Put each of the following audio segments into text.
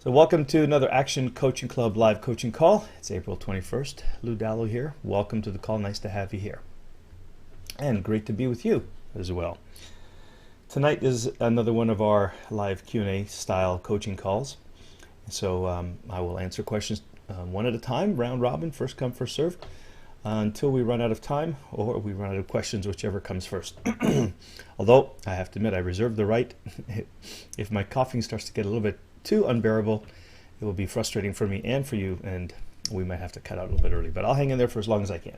So welcome to another Action Coaching Club live coaching call. It's April 21st. Lou Dallow here. Welcome to the call. Nice to have you here. And great to be with you as well. Tonight is another one of our live Q&A style coaching calls. So I will answer questions one at a time, round robin, first come, first serve, until we run out of time or we run out of questions, whichever comes first. Although I have to admit, I reserve the right. If my coughing starts to get a little bit too unbearable, it will be frustrating for me and for you, and we might have to cut out a little bit early, but I'll hang in there for as long as I can.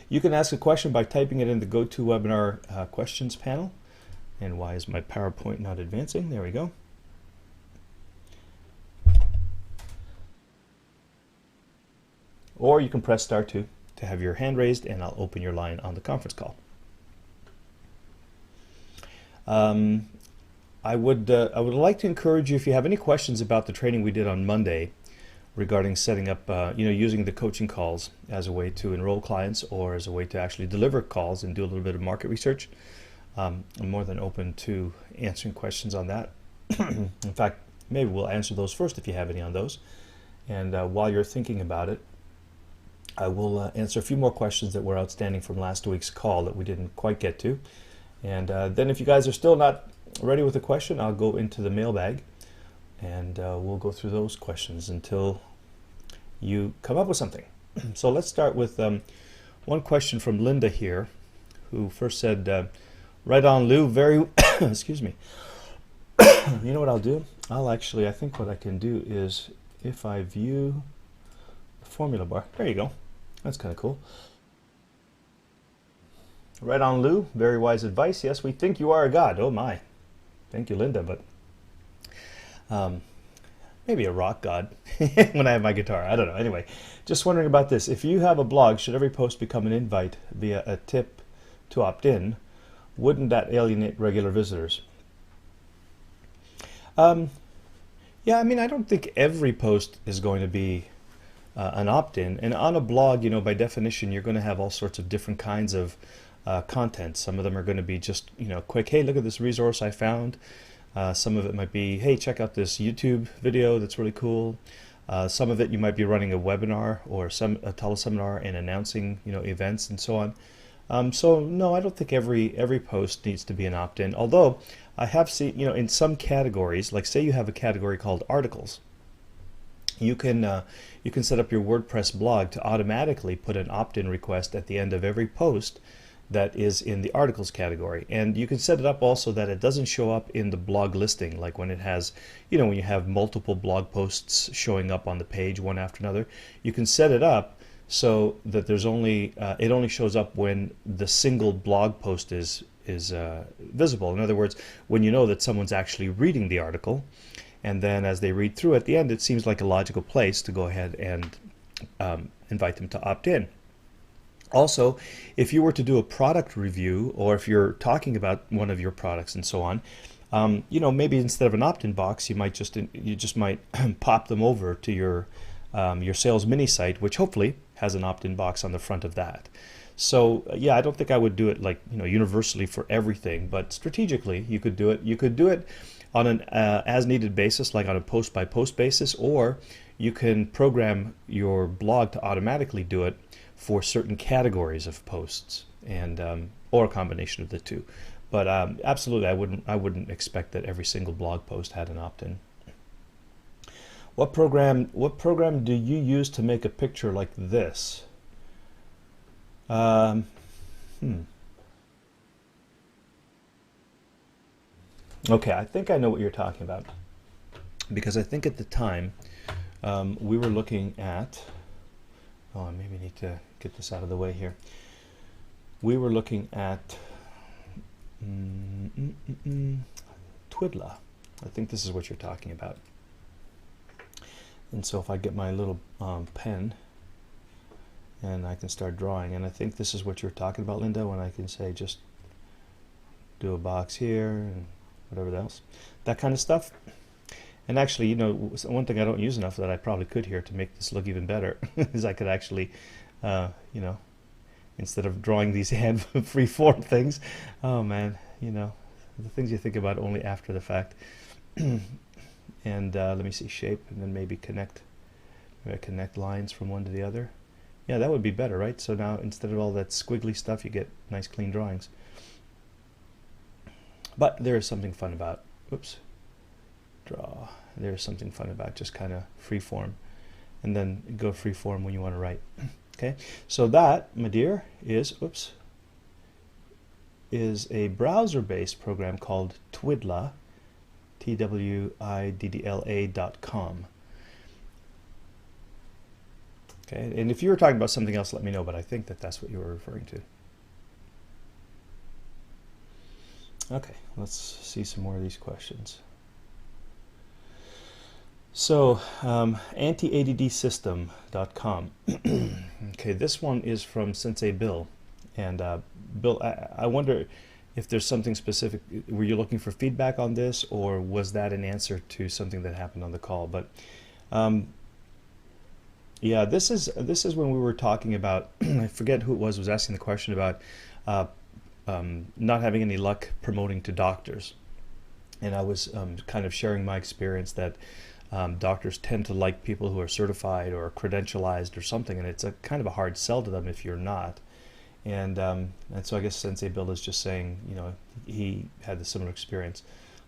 You can ask a question by typing it in the GoToWebinar questions panel. And why is my PowerPoint not advancing? There we go. Or you can press star 2 to have your hand raised, and I'll open your line on the conference call. I would like to encourage you, if you have any questions about the training we did on Monday regarding setting up, using the coaching calls as a way to enroll clients or as a way to actually deliver calls and do a little bit of market research. I'm more than open to answering questions on that. In fact, maybe we'll answer those first if you have any on those. And while you're thinking about it, I will answer a few more questions that were outstanding from last week's call that we didn't quite get to. And then if you guys are still not ready with a question, I'll go into the mailbag and we'll go through those questions until you come up with something. So let's start with one question from Linda here, who first said, right on, Lou, very, excuse me. You know what I'll do? I think what I can do is, if I view the formula bar, there you go. That's kind of cool. Right on, Lou, very wise advice. Yes, we think you are a god. Oh my. Thank you, Linda, but maybe a rock god when I have my guitar. I don't know. Anyway, just wondering about this. If you have a blog, should every post become an invite via a tip to opt in? Wouldn't that alienate regular visitors? Yeah, I mean, I don't think every post is going to be an opt-in. And on a blog, by definition, you're going to have all sorts of different kinds of content. Some of them are going to be just, quick, hey, look at this resource I found. Some of it might be, hey, check out this YouTube video that's really cool. Some of it you might be running a webinar or a teleseminar and announcing, events and so on. So no, I don't think every post needs to be an opt-in. Although I have seen, in some categories, like say you have a category called articles, you can set up your WordPress blog to automatically put an opt-in request at the end of every post that is in the articles category. And you can set it up also that it doesn't show up in the blog listing, like when it has, when you have multiple blog posts showing up on the page one after another. You can set it up so that there's only it only shows up when the single blog post is visible. In other words, when you know that someone's actually reading the article, and then as they read through at the end, it seems like a logical place to go ahead and invite them to opt in. Also, if you were to do a product review, or if you're talking about one of your products and so on, maybe instead of an opt-in box, you just might pop them over to your sales mini site, which hopefully has an opt-in box on the front of that. So yeah, I don't think I would do it like universally for everything, but strategically you could do it. You could do it on an as-needed basis, like on a post-by-post basis, or you can program your blog to automatically do it for certain categories of posts, and or a combination of the two. But absolutely, I wouldn't expect that every single blog post had an opt-in. What program do you use to make a picture like this? Okay, I think I know what you're talking about, because I think at the time we were looking at, I maybe need to get this out of the way here. We were looking at Twidla. I think this is what you're talking about. And so if I get my little pen and I can start drawing, and I think this is what you're talking about, Linda, when I can say just do a box here and whatever else, that kind of stuff. And actually, one thing I don't use enough that I probably could here to make this look even better is I could actually, instead of drawing these hand free form things, oh man, the things you think about only after the fact. and let me see, shape, and then maybe connect lines from one to the other. Yeah, that would be better, right? So now instead of all that squiggly stuff, you get nice clean drawings. But there is something fun about, oops, draw. There's something fun about just kind of free form, and then go free form when you want to write. Okay, so that, my dear, is, oops, is a browser-based program called Twiddla, TWIDDLA.com. Okay, and if you were talking about something else, let me know, but I think that that's what you were referring to. Okay, let's see some more of these questions. So, antiaddsystem.com. Okay, this one is from Sensei Bill. And Bill, I wonder if there's something specific. Were you looking for feedback on this, or was that an answer to something that happened on the call? But yeah, this is when we were talking about, I forget who it was asking the question about not having any luck promoting to doctors. And I was kind of sharing my experience that doctors tend to like people who are certified or credentialized or something, and it's a kind of a hard sell to them if you're not. And so I guess Sensei Bill is just saying, you know, he had a similar experience.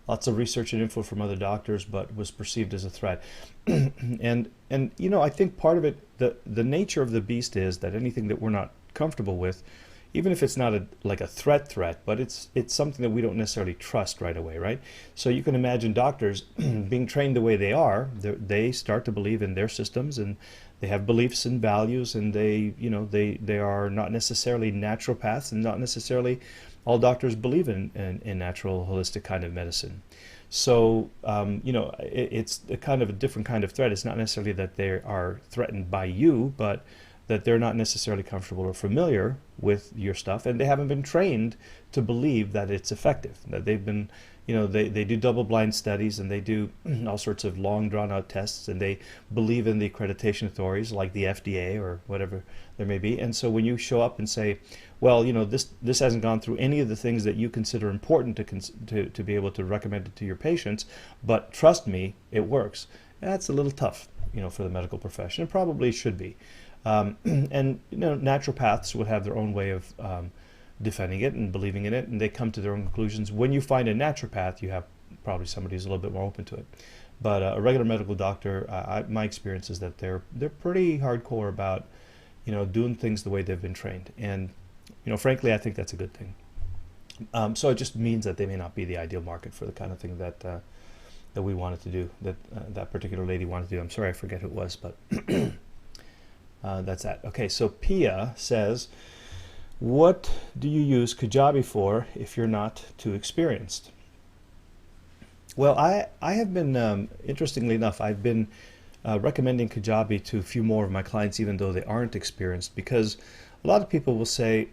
Lots of research and info from other doctors, but was perceived as a threat. and you know, I think part of it, the nature of the beast is that anything that we're not comfortable with, even if it's not like a threat, but it's something that we don't necessarily trust right away, right? So you can imagine doctors being trained the way they are. They start to believe in their systems, and they have beliefs and values, and they are not necessarily naturopaths, and not necessarily all doctors believe in natural, holistic kind of medicine. So you know, it's a kind of a different kind of threat. It's not necessarily that they are threatened by you, but that they're not necessarily comfortable or familiar with your stuff, and they haven't been trained to believe that it's effective. That they've been, you know, they do double-blind studies, and they do all sorts of long, drawn-out tests, and they believe in the accreditation authorities like the FDA or whatever there may be. And so when you show up and say, well, you know, this hasn't gone through any of the things that you consider important to be able to recommend it to your patients, but trust me, it works. That's a little tough, you know, for the medical profession. It probably should be. And you know, naturopaths would have their own way of defending it and believing in it, and they come to their own conclusions. When you find a naturopath, you have probably somebody who's a little bit more open to it. But a regular medical doctor, my experience is that they're pretty hardcore about, you know, doing things the way they've been trained, and you know, frankly, I think that's a good thing. So it just means that they may not be the ideal market for the kind of thing that that we wanted to do, that that particular lady wanted to do. I'm sorry, I forget who it was, but. That's that. Okay, so Pia says, what do you use Kajabi for if you're not too experienced? Well, I have been, interestingly enough, I've been recommending Kajabi to a few more of my clients, even though they aren't experienced, because a lot of people will say,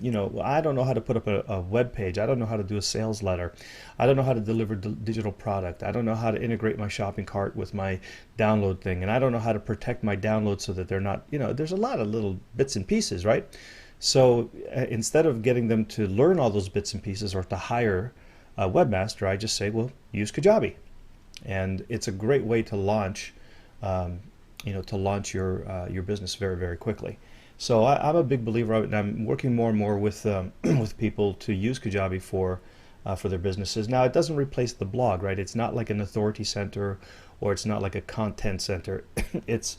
you know, I don't know how to put up a web page. I don't know how to do a sales letter. I don't know how to deliver digital product. I don't know how to integrate my shopping cart with my download thing. And I don't know how to protect my downloads so that they're not, you know, there's a lot of little bits and pieces, right? So instead of getting them to learn all those bits and pieces or to hire a webmaster, I just say, well, use Kajabi. And it's a great way to launch, you know, to launch your business very, very quickly. So I'm a big believer of it, and I'm working more and more with with people to use Kajabi for their businesses. Now, it doesn't replace the blog, right? It's not like an authority center, or it's not like a content center. Its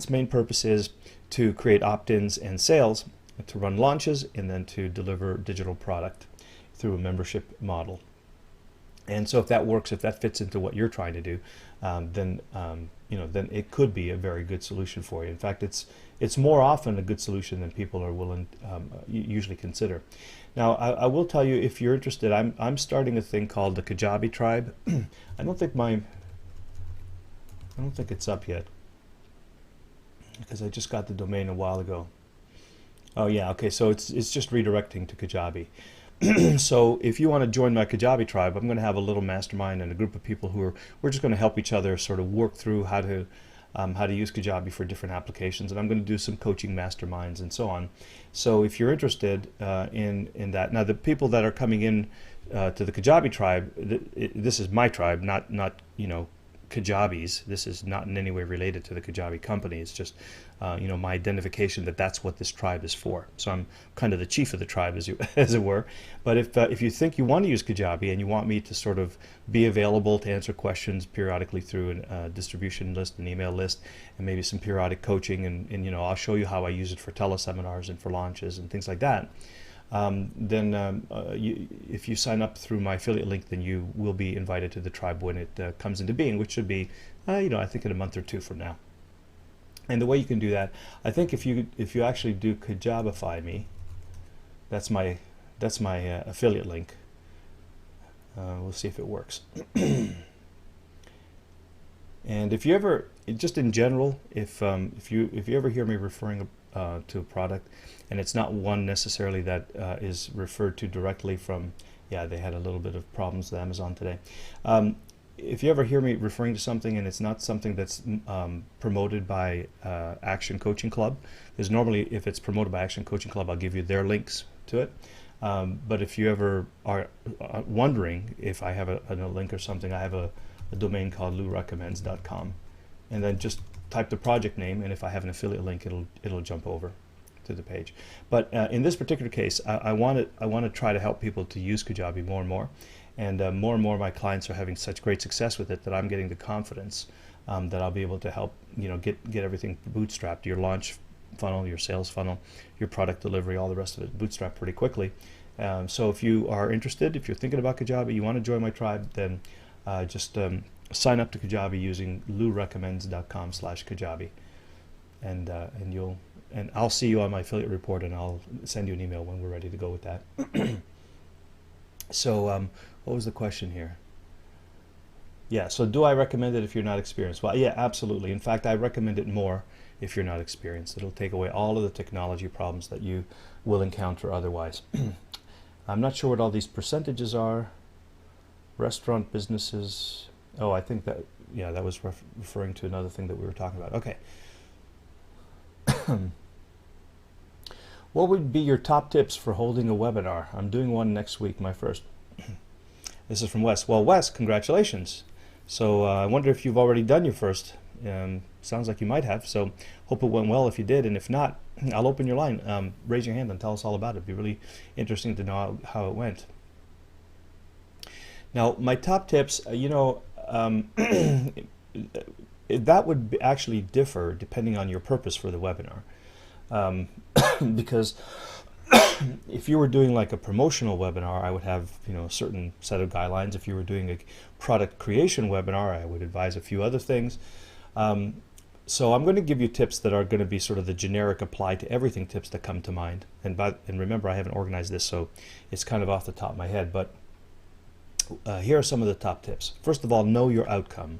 main purpose is to create opt-ins and sales, to run launches, and then to deliver digital product through a membership model. And so if that works, if that fits into what you're trying to do, then you know, then it could be a very good solution for you. In fact, it's more often a good solution than people are willing usually consider. Now, I will tell you, if you're interested, I'm starting a thing called the Kajabi Tribe. I don't think it's up yet, because I just got the domain a while ago. Oh yeah, okay, so it's just redirecting to Kajabi. So if you want to join my Kajabi tribe, I'm going to have a little mastermind and a group of people we're just going to help each other sort of work through how to how to use Kajabi for different applications, and I'm going to do some coaching masterminds and so on. So if you're interested in that, now the people that are coming in to the Kajabi tribe, this is my tribe, not Kajabi's. This is not in any way related to the Kajabi company. It's just my identification that that's what this tribe is for. So I'm kind of the chief of the tribe, as it were. But if you think you want to use Kajabi and you want me to sort of be available to answer questions periodically through a distribution list, an email list, and maybe some periodic coaching, and I'll show you how I use it for teleseminars and for launches and things like that. Then if you sign up through my affiliate link, then you will be invited to the tribe when it comes into being, which should be, I think in a month or two from now. And the way you can do that, I think if you actually do Kajabify me, that's my affiliate link. We'll see if it works. And if you ever, just in general, if you ever hear me referring to a product, and it's not one necessarily that is referred to directly from, they had a little bit of problems with Amazon today. If you ever hear me referring to something and it's not something that's promoted by Action Coaching Club, because normally if it's promoted by Action Coaching Club, I'll give you their links to it. But if you ever are wondering if I have a link or something, I have a domain called lourecommends.com, and then just type the project name, and if I have an affiliate link, it'll jump over to the page. But in this particular case, I want to try to help people to use Kajabi more and more, and more of my clients are having such great success with it that I'm getting the confidence that I'll be able to help get everything bootstrapped, your launch funnel, your sales funnel, your product delivery, all the rest of it bootstrapped pretty quickly. So if you are interested, if you're thinking about Kajabi, you want to join my tribe, then just sign up to Kajabi using lourecommends.com/Kajabi, and I'll see you on my affiliate report, and I'll send you an email when we're ready to go with that. So what was the question here? Yeah, so do I recommend it if you're not experienced? Well, yeah, absolutely. In fact, I recommend it more if you're not experienced. It'll take away all of the technology problems that you will encounter otherwise. I'm not sure what all these percentages are. Restaurant businesses. Oh, I think that, that was referring to another thing that we were talking about. Okay. What would be your top tips for holding a webinar? I'm doing one next week, my first. This is from Wes. Well, Wes, congratulations. So I wonder if you've already done your first. Sounds like you might have. So hope it went well if you did. And if not, I'll open your line. Raise your hand and tell us all about it. It'd be really interesting to know how it went. Now, my top tips, that would actually differ depending on your purpose for the webinar. Because if you were doing like a promotional webinar, I would have a certain set of guidelines. If you were doing a product creation webinar, I would advise a few other things. So I'm going to give you tips that are going to be sort of the generic apply to everything tips that come to mind. And remember, I haven't organized this, so it's kind of off the top of my head. But here are some of the top tips. First of all, know your outcome.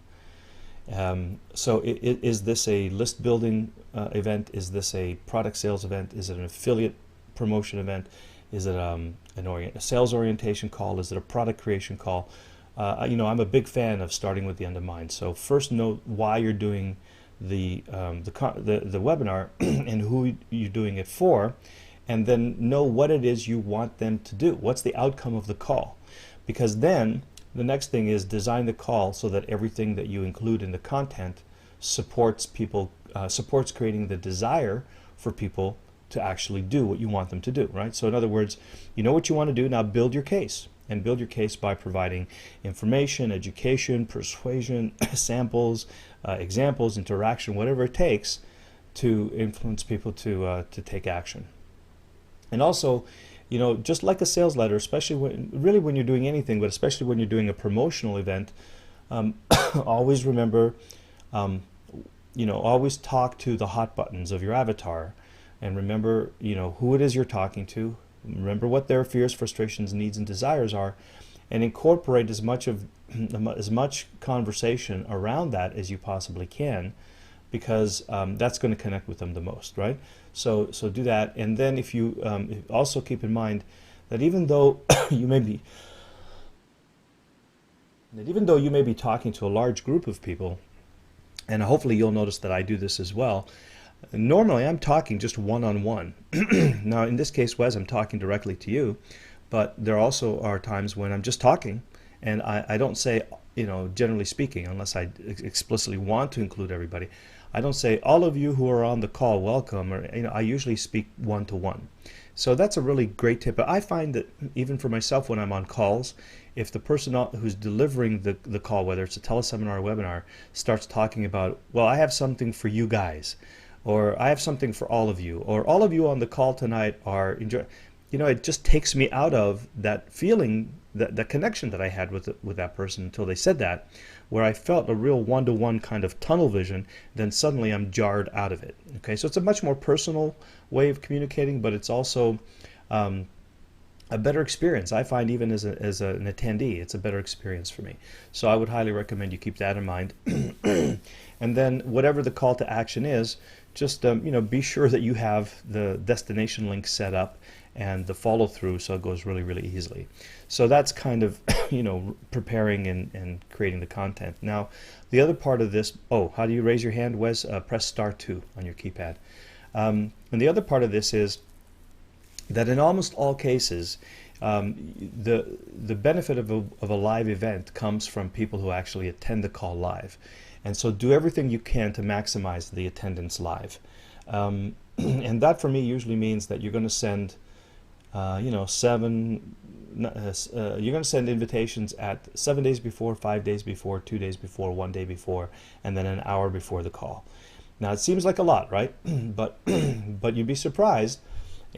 So is this a list building event? Is this a product sales event? Is it an affiliate promotion event? Is it a sales orientation call? Is it a product creation call? I'm a big fan of starting with the end in mind. So first know why you're doing the webinar and who you're doing it for, and then know what it is you want them to do. What's the outcome of the call? Because then the next thing is design the call so that everything that you include in the content supports people, supports creating the desire for people to actually do what you want them to do, right? So in other words, you know what you want to do, now build your case. And build your case by providing information, education, persuasion, samples, examples, interaction, whatever it takes to influence people to take action. And also, just like a sales letter, especially when you're doing anything, but especially when you're doing a promotional event, always remember, always talk to the hot buttons of your avatar, and remember, who it is you're talking to. Remember what their fears, frustrations, needs, and desires are, and incorporate as much conversation around that as you possibly can, because that's going to connect with them the most, right? So do that, and then if you also keep in mind that even though you may be talking to a large group of people, and hopefully you'll notice that I do this as well. Normally, I'm talking just one-on-one. Now, in this case, Wes, I'm talking directly to you, but there also are times when I'm just talking, and I don't say, generally speaking, unless I explicitly want to include everybody, I don't say, all of you who are on the call, welcome, or, I usually speak one-to-one. So that's a really great tip. But I find that even for myself when I'm on calls, if the person who's delivering the call, whether it's a teleseminar or webinar, starts talking about, well, I have something for you guys, or I have something for all of you, or all of you on the call tonight are enjoy. It just takes me out of that feeling, that connection that I had with that person until they said that, where I felt a real one-to-one kind of tunnel vision. Then suddenly I'm jarred out of it. Okay, so it's a much more personal way of communicating, but it's also a better experience. I find even as an attendee, it's a better experience for me. So I would highly recommend you keep that in mind. And then whatever the call to action is, just be sure that you have the destination link set up and the follow through so it goes really, really easily. So that's kind of preparing and creating the content. Now, the other part of this, how do you raise your hand, Wes? Press *2 on your keypad. And the other part of this is that in almost all cases, the benefit of a live event comes from people who actually attend the call live. And so do everything you can to maximize the attendance live. And that for me usually means that you're going to send, you're going to send invitations at 7 days before, 5 days before, 2 days before, 1 day before, and then an hour before the call. Now it seems like a lot, right? but you'd be surprised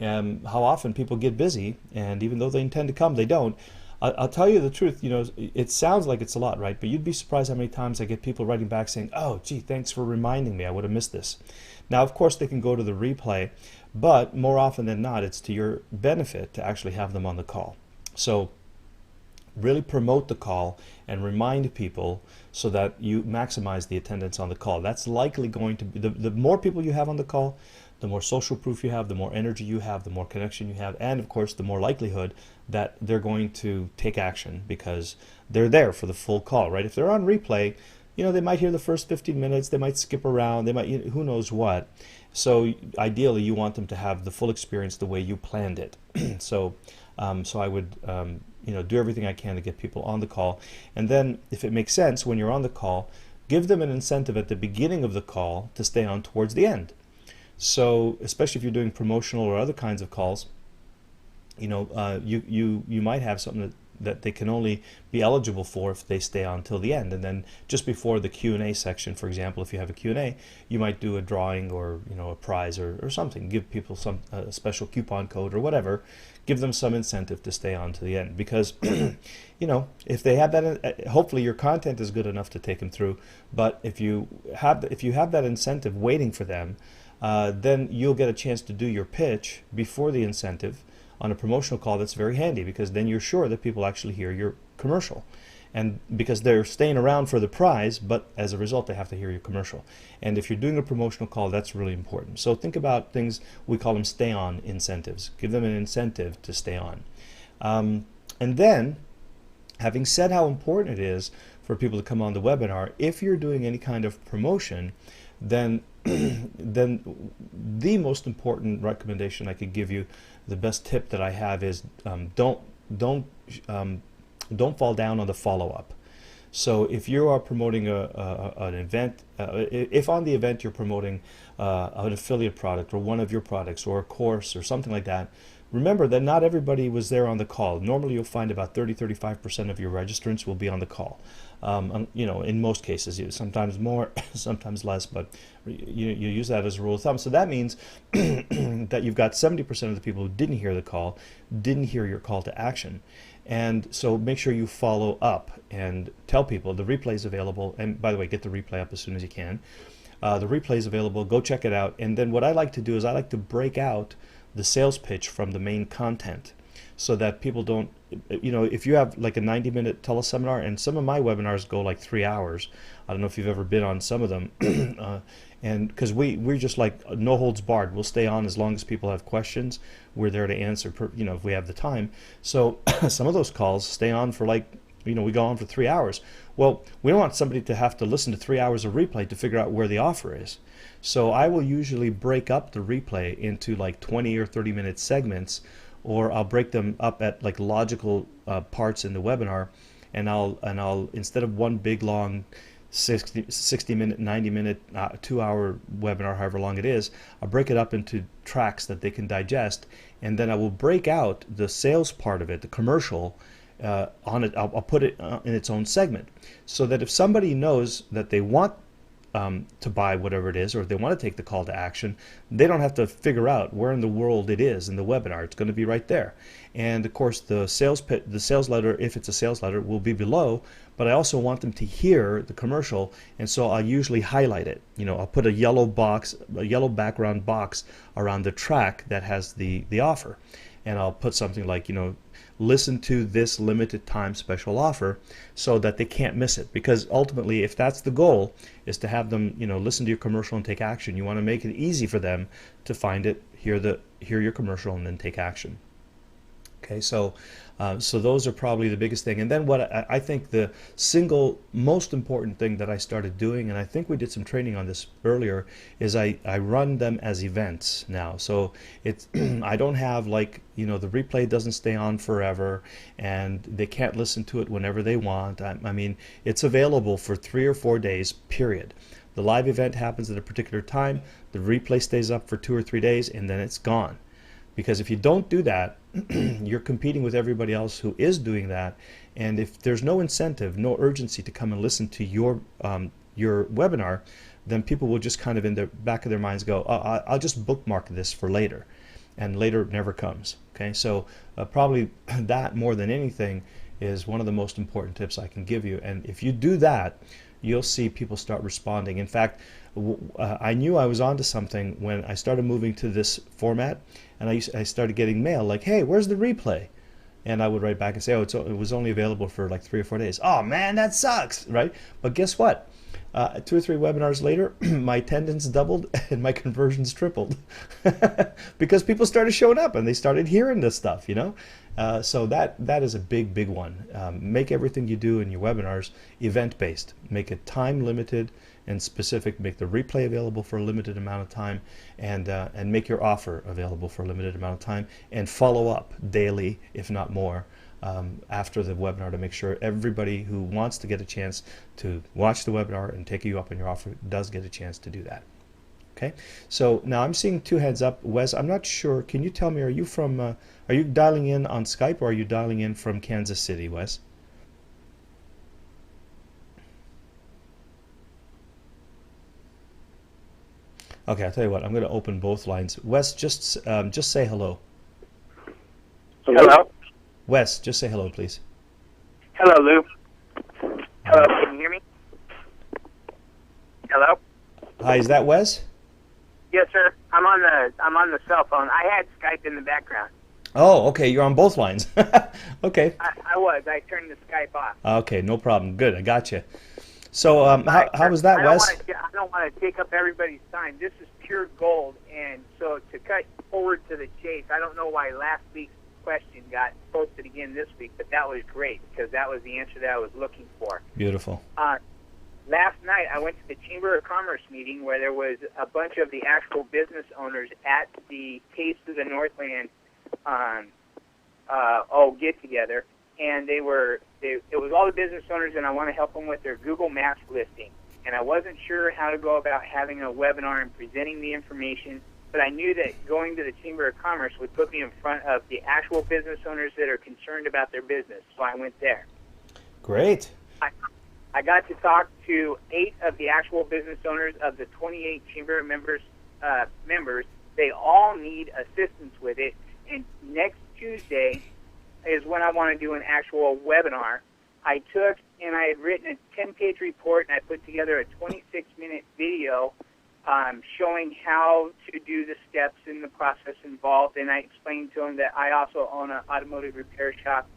how often people get busy, and even though they intend to come, they don't. I'll tell you the truth, it sounds like it's a lot, right? But you'd be surprised how many times I get people writing back saying, oh, gee, thanks for reminding me, I would have missed this. Now, of course, they can go to the replay, but more often than not, it's to your benefit to actually have them on the call. So really promote the call and remind people so that you maximize the attendance on the call. That's likely going to be, the more people you have on the call, the more social proof you have, the more energy you have, the more connection you have, and of course the more likelihood that they're going to take action because they're there for the full call, right? If they're on replay, they might hear the first 15 minutes, they might skip around, they might, who knows what. So ideally you want them to have the full experience the way you planned it. So I would do everything I can to get people on the call. And then if it makes sense, when you're on the call, give them an incentive at the beginning of the call to stay on towards the end. So especially if you're doing promotional or other kinds of calls, you might have something that they can only be eligible for if they stay on till the end. And then just before the Q&A section, for example, if you have a Q&A, you might do a drawing or a prize or something. Give people some special coupon code or whatever. Give them some incentive to stay on to the end, because if they have that, hopefully your content is good enough to take them through. But if you have that incentive waiting for them, then you'll get a chance to do your pitch before the incentive on a promotional call. That's very handy, because then you're sure that people actually hear your commercial, and because they're staying around for the prize, but as a result they have to hear your commercial. And if you're doing a promotional call, that's really important. So think about things, we call them stay on incentives. Give them an incentive to stay on. And then, having said how important it is for people to come on the webinar, if you're doing any kind of promotion, then the most important recommendation I could give you, the best tip that I have is don't fall down on the follow-up. So if you are promoting an event, if on the event you're promoting an affiliate product or one of your products or a course or something like that, remember that not everybody was there on the call. Normally you'll find about 30-35% of your registrants will be on the call. In most cases, sometimes more, sometimes less, but you use that as a rule of thumb. So that means that you've got 70% of the people who didn't hear the call, didn't hear your call to action. And so make sure you follow up and tell people the replay is available. And by the way, get the replay up as soon as you can. The replay is available. Go check it out. And then what I like to do is I like to break out the sales pitch from the main content, so that people don't, if you have like a 90-minute teleseminar, and some of my webinars go like 3 hours. I don't know if you've ever been on some of them. And because we're just like no holds barred. We'll stay on as long as people have questions. We're there to answer, if we have the time. So some of those calls stay on for like we go on for 3 hours. Well, we don't want somebody to have to listen to 3 hours of replay to figure out where the offer is. So I will usually break up the replay into like 20 or 30-minute segments, or I'll break them up at like logical parts in the webinar, and I'll instead of one big long 60 minute, 90 minute, 2 hour webinar, however long it is, I'll break it up into tracks that they can digest, and then I will break out the sales part of it, the commercial, on it. I'll put it in its own segment, so that if somebody knows that they want to buy whatever it is, or if they want to take the call to action, they don't have to figure out where in the world it is in the webinar. It's going to be right there. And of course, the sales letter, if it's a sales letter, will be below. But I also want them to hear the commercial, and so I'll usually highlight it. I'll put a yellow background box around the track that has the offer, and I'll put something like, listen to this limited time special offer, so that they can't miss it. Because ultimately, if that's the goal, is to have them, listen to your commercial and take action, you want to make it easy for them to find it, hear your commercial, and then take action. Okay, so those are probably the biggest thing. And then what I think the single most important thing that I started doing, and I think we did some training on this earlier, is I run them as events now. So it's I don't have like, the replay doesn't stay on forever and they can't listen to it whenever they want. I mean, it's available for 3 or 4 days, period. The live event happens at a particular time, the replay stays up for 2 or 3 days, and then it's gone. Because if you don't do that, you're competing with everybody else who is doing that, and if there's no incentive, no urgency to come and listen to your webinar, then people will just kind of in the back of their minds go, I'll just bookmark this for later, and later never comes. Okay, so probably that more than anything is one of the most important tips I can give you, and if you do that, you'll see people start responding. In fact, I knew I was onto something when I started moving to this format, and I started getting mail like, hey, where's the replay? And I would write back and say, it was only available for like 3 or 4 days. Oh man, that sucks, right? But guess what? 2 or 3 webinars later, my attendance doubled and my conversions tripled because people started showing up and they started hearing this stuff, So that is a big one. Make everything you do in your webinars event-based. Make it time-limited and specific. Make the replay available for a limited amount of time, and make your offer available for a limited amount of time, and follow up daily, if not more, after the webinar, to make sure everybody who wants to get a chance to watch the webinar and take you up on your offer does get a chance to do that. Okay, so now I'm seeing 2 hands up. Wes, I'm not sure. Can you tell me, are you dialing in on Skype, or are you dialing in from Kansas City, Wes? Okay, I'll tell you what. I'm going to open both lines. Wes, just say hello. Hello? Wes, just say hello, please. Hello, Lou. Hello, can you hear me? Hello? Hi, is that Wes? Yes, sir. I'm on the cell phone. I had Skype in the background. Oh, okay. You're on both lines. Okay. I was. I turned the Skype off. Okay, no problem. Good, I got you. So, how was that, Wes? I don't want to take up everybody's time. This is pure gold, and so to cut forward to the chase, I don't know why last week's question got posted again this week, but that was great because that was the answer that I was looking for. Beautiful. Last night, I went to the Chamber of Commerce meeting where there was a bunch of the actual business owners at the Taste of the Northland get-together, and it was all the business owners, and I want to help them with their Google Maps listing. And I wasn't sure how to go about having a webinar and presenting the information, but I knew that going to the Chamber of Commerce would put me in front of the actual business owners that are concerned about their business, so I went there. Great. I got to talk to 8 of the actual business owners of the 28 Chamber members. They all need assistance with it, and next Tuesday is when I want to do an actual webinar. I took and I had written a 10-page report, and I put together a 26-minute video showing how to do the steps in the process involved, and I explained to them that I also own an automotive repair shop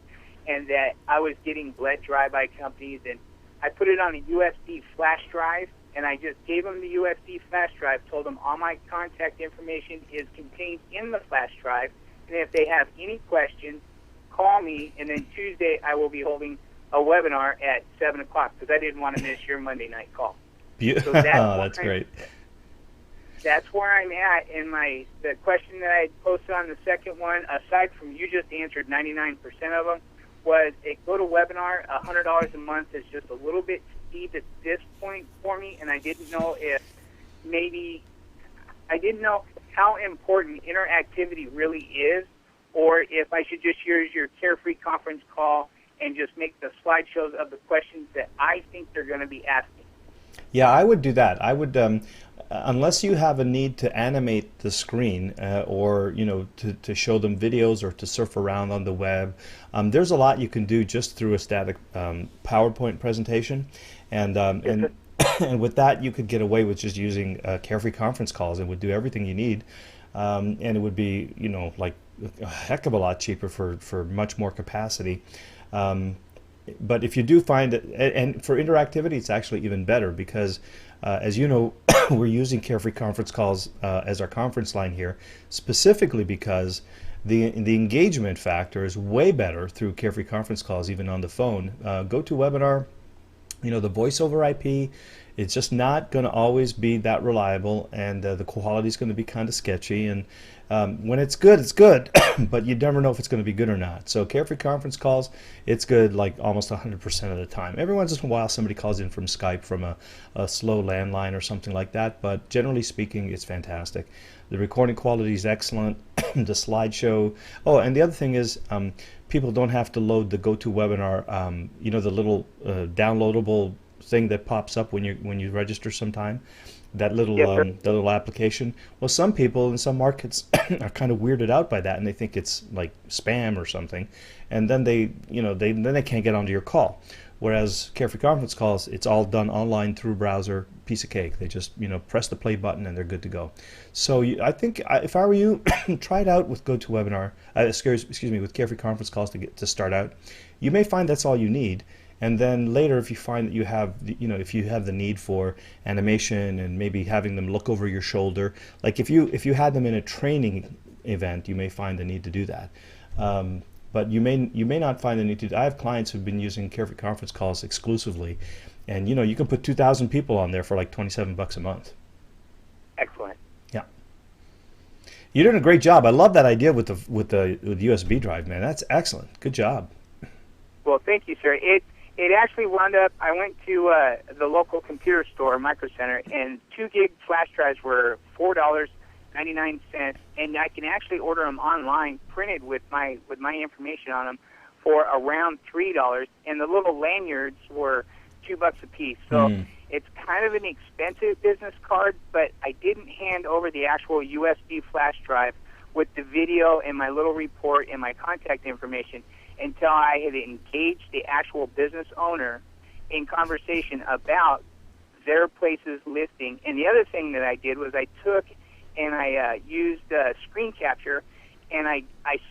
and that I was getting bled dry by companies, and I put it on a USB flash drive, and I just gave them the USB flash drive, told them all my contact information is contained in the flash drive, and if they have any questions, call me, and then Tuesday I will be holding a a webinar at 7 o'clock because I didn't want to miss your Monday night call. So That's great. That's where I'm at in the question that I posted on the second one, aside from you just answered 99% of them, was a GoToWebinar. $100 a month is just a little bit steep at this point for me, and I didn't know how important interactivity really is, or if I should just use your Carefree conference call and just make the slideshows of the questions that I think they're going to be asking. Yeah, I would do that. I would, unless you have a need to animate the screen or to show them videos or to surf around on the web. There's a lot you can do just through a static PowerPoint presentation, and and with that you could get away with just using Carefree conference calls. It would do everything you need, and it would be like a heck of a lot cheaper for much more capacity. But if you do find it, and for interactivity, it's actually even better because, as you know, we're using Carefree conference calls as our conference line here, specifically because the engagement factor is way better through Carefree conference calls, even on the phone. GoToWebinar, the voice over IP, it's just not going to always be that reliable, and the quality is going to be kind of sketchy. And when it's good, but you never know if it's going to be good or not. So Carefree conference calls, it's good like almost 100% of the time. Every once in a while somebody calls in from Skype from a slow landline or something like that, but generally speaking, it's fantastic. The recording quality is excellent. The slideshow. Oh, and the other thing is, people don't have to load the GoToWebinar, the little downloadable thing that pops up when you register sometime. That little the little application. Well, some people in some markets are kind of weirded out by that, and they think it's like spam or something, and then they can't get onto your call. Whereas Carefree conference calls, it's all done online through browser, piece of cake. They just press the play button and they're good to go. So I think if I were you, try it out with GoToWebinar. With Carefree conference calls to start out. You may find that's all you need. And then later, if you find that you have, if you have the need for animation and maybe having them look over your shoulder, like if you had them in a training event, you may find the need to do that. But you may not find the need to. I have clients who've been using Carefree conference calls exclusively, and you can put 2,000 people on there for like $27 a month. Excellent. Yeah. You're doing a great job. I love that idea with the USB drive, man. That's excellent. Good job. Well, thank you, sir. It actually wound up, I went to the local computer store, Micro Center, and 2 gig flash drives were $4.99, and I can actually order them online, printed with my information on them, for around $3, and the little lanyards were $2 a piece. So it's kind of an expensive business card, but I didn't hand over the actual USB flash drive with the video and my little report and my contact information until I had engaged the actual business owner in conversation about their place's listing. And the other thing that I did was I took and I used screen capture, and I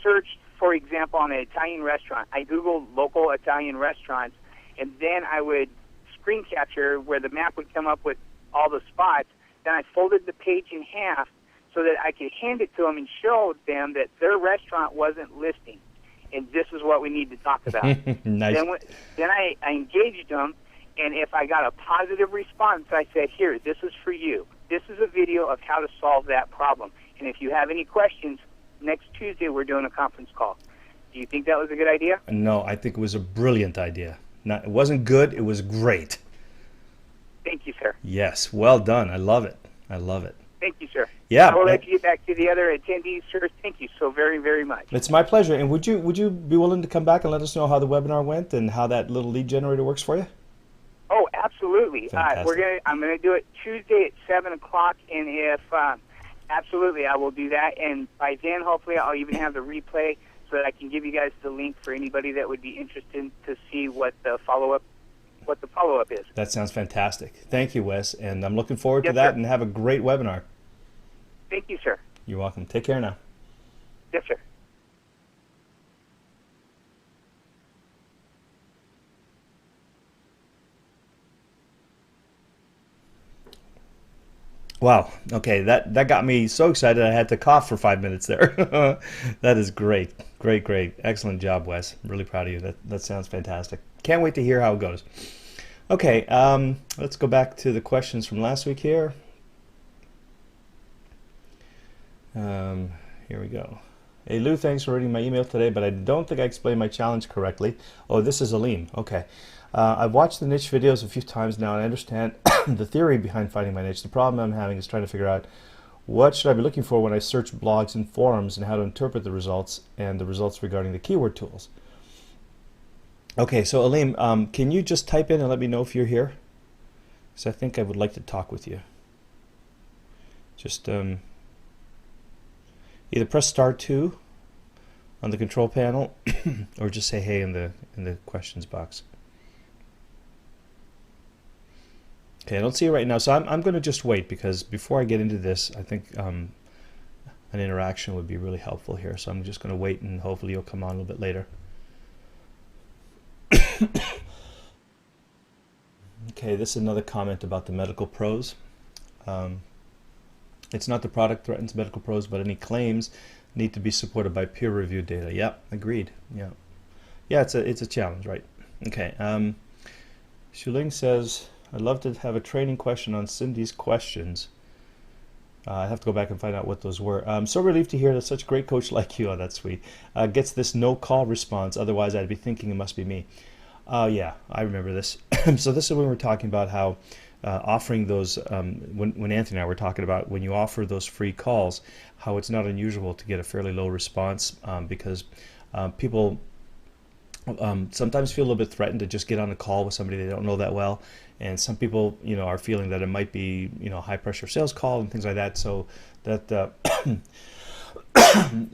searched, for example, on an Italian restaurant. I Googled local Italian restaurants, and then I would screen capture where the map would come up with all the spots. Then I folded the page in half so that I could hand it to them and show them that their restaurant wasn't listing. And this is what we need to talk about. Nice. Then I engaged them, and if I got a positive response, I said, here, this is for you. This is a video of how to solve that problem. And if you have any questions, next Tuesday we're doing a conference call. Do you think that was a good idea? No, I think it was a brilliant idea. It wasn't good, it was great. Thank you, sir. Yes, well done. I love it. I love it. Thank you, sir. Yeah. I will let you get back to the other attendees, sir. Thank you so very, very much. It's my pleasure. And would you be willing to come back and let us know how the webinar went and how that little lead generator works for you? Oh, absolutely. Fantastic. I'm gonna do it Tuesday at 7 o'clock, and if absolutely, I will do that. And by then, hopefully, I'll even have the replay so that I can give you guys the link for anybody that would be interested to see what the follow-up is. That sounds fantastic. Thank you, Wes, and I'm looking forward to Yes, that. sir. And have a great webinar. Thank you, sir. You're welcome. Take care now. Yes, sir. Wow. Okay, that got me so excited I had to cough for 5 minutes there. That is great. Great. Excellent job, Wes. I'm really proud of you. That sounds fantastic. Can't wait to hear how it goes. Okay, let's go back to the questions from last week here. Here we go. Hey Lou, thanks for reading my email today, but I don't think I explained my challenge correctly. Oh, this is Aleem. Okay. I've watched the niche videos a few times now, and I understand the theory behind finding my niche. The problem I'm having is trying to figure out what should I be looking for when I search blogs and forums, and how to interpret the results and the results regarding the keyword tools. Okay, so Aleem, can you just type in and let me know if you're here? Because I think I would like to talk with you. Just either press *2 on the control panel, or just say hey in the questions box. Okay, I don't see it right now, so I'm going to just wait, because before I get into this, I think an interaction would be really helpful here. So I'm just going to wait, and hopefully you'll come on a little bit later. Okay, this is another comment about the medical pros. It's not the product threatens medical pros, but any claims need to be supported by peer-reviewed data. Yeah, agreed. Yeah, it's a challenge, right? Okay. Shuling says, I'd love to have a training question on Cindy's questions. I have to go back and find out what those were. I'm so relieved to hear that such a great coach like you, oh, that's sweet, gets this no call response. Otherwise, I'd be thinking it must be me. Yeah, I remember this. So this is when we're talking about how offering those, when Anthony and I were talking about when you offer those free calls, how it's not unusual to get a fairly low response, because people sometimes feel a little bit threatened to just get on a call with somebody they don't know that well, and some people, are feeling that it might be, a high pressure sales call and things like that. So that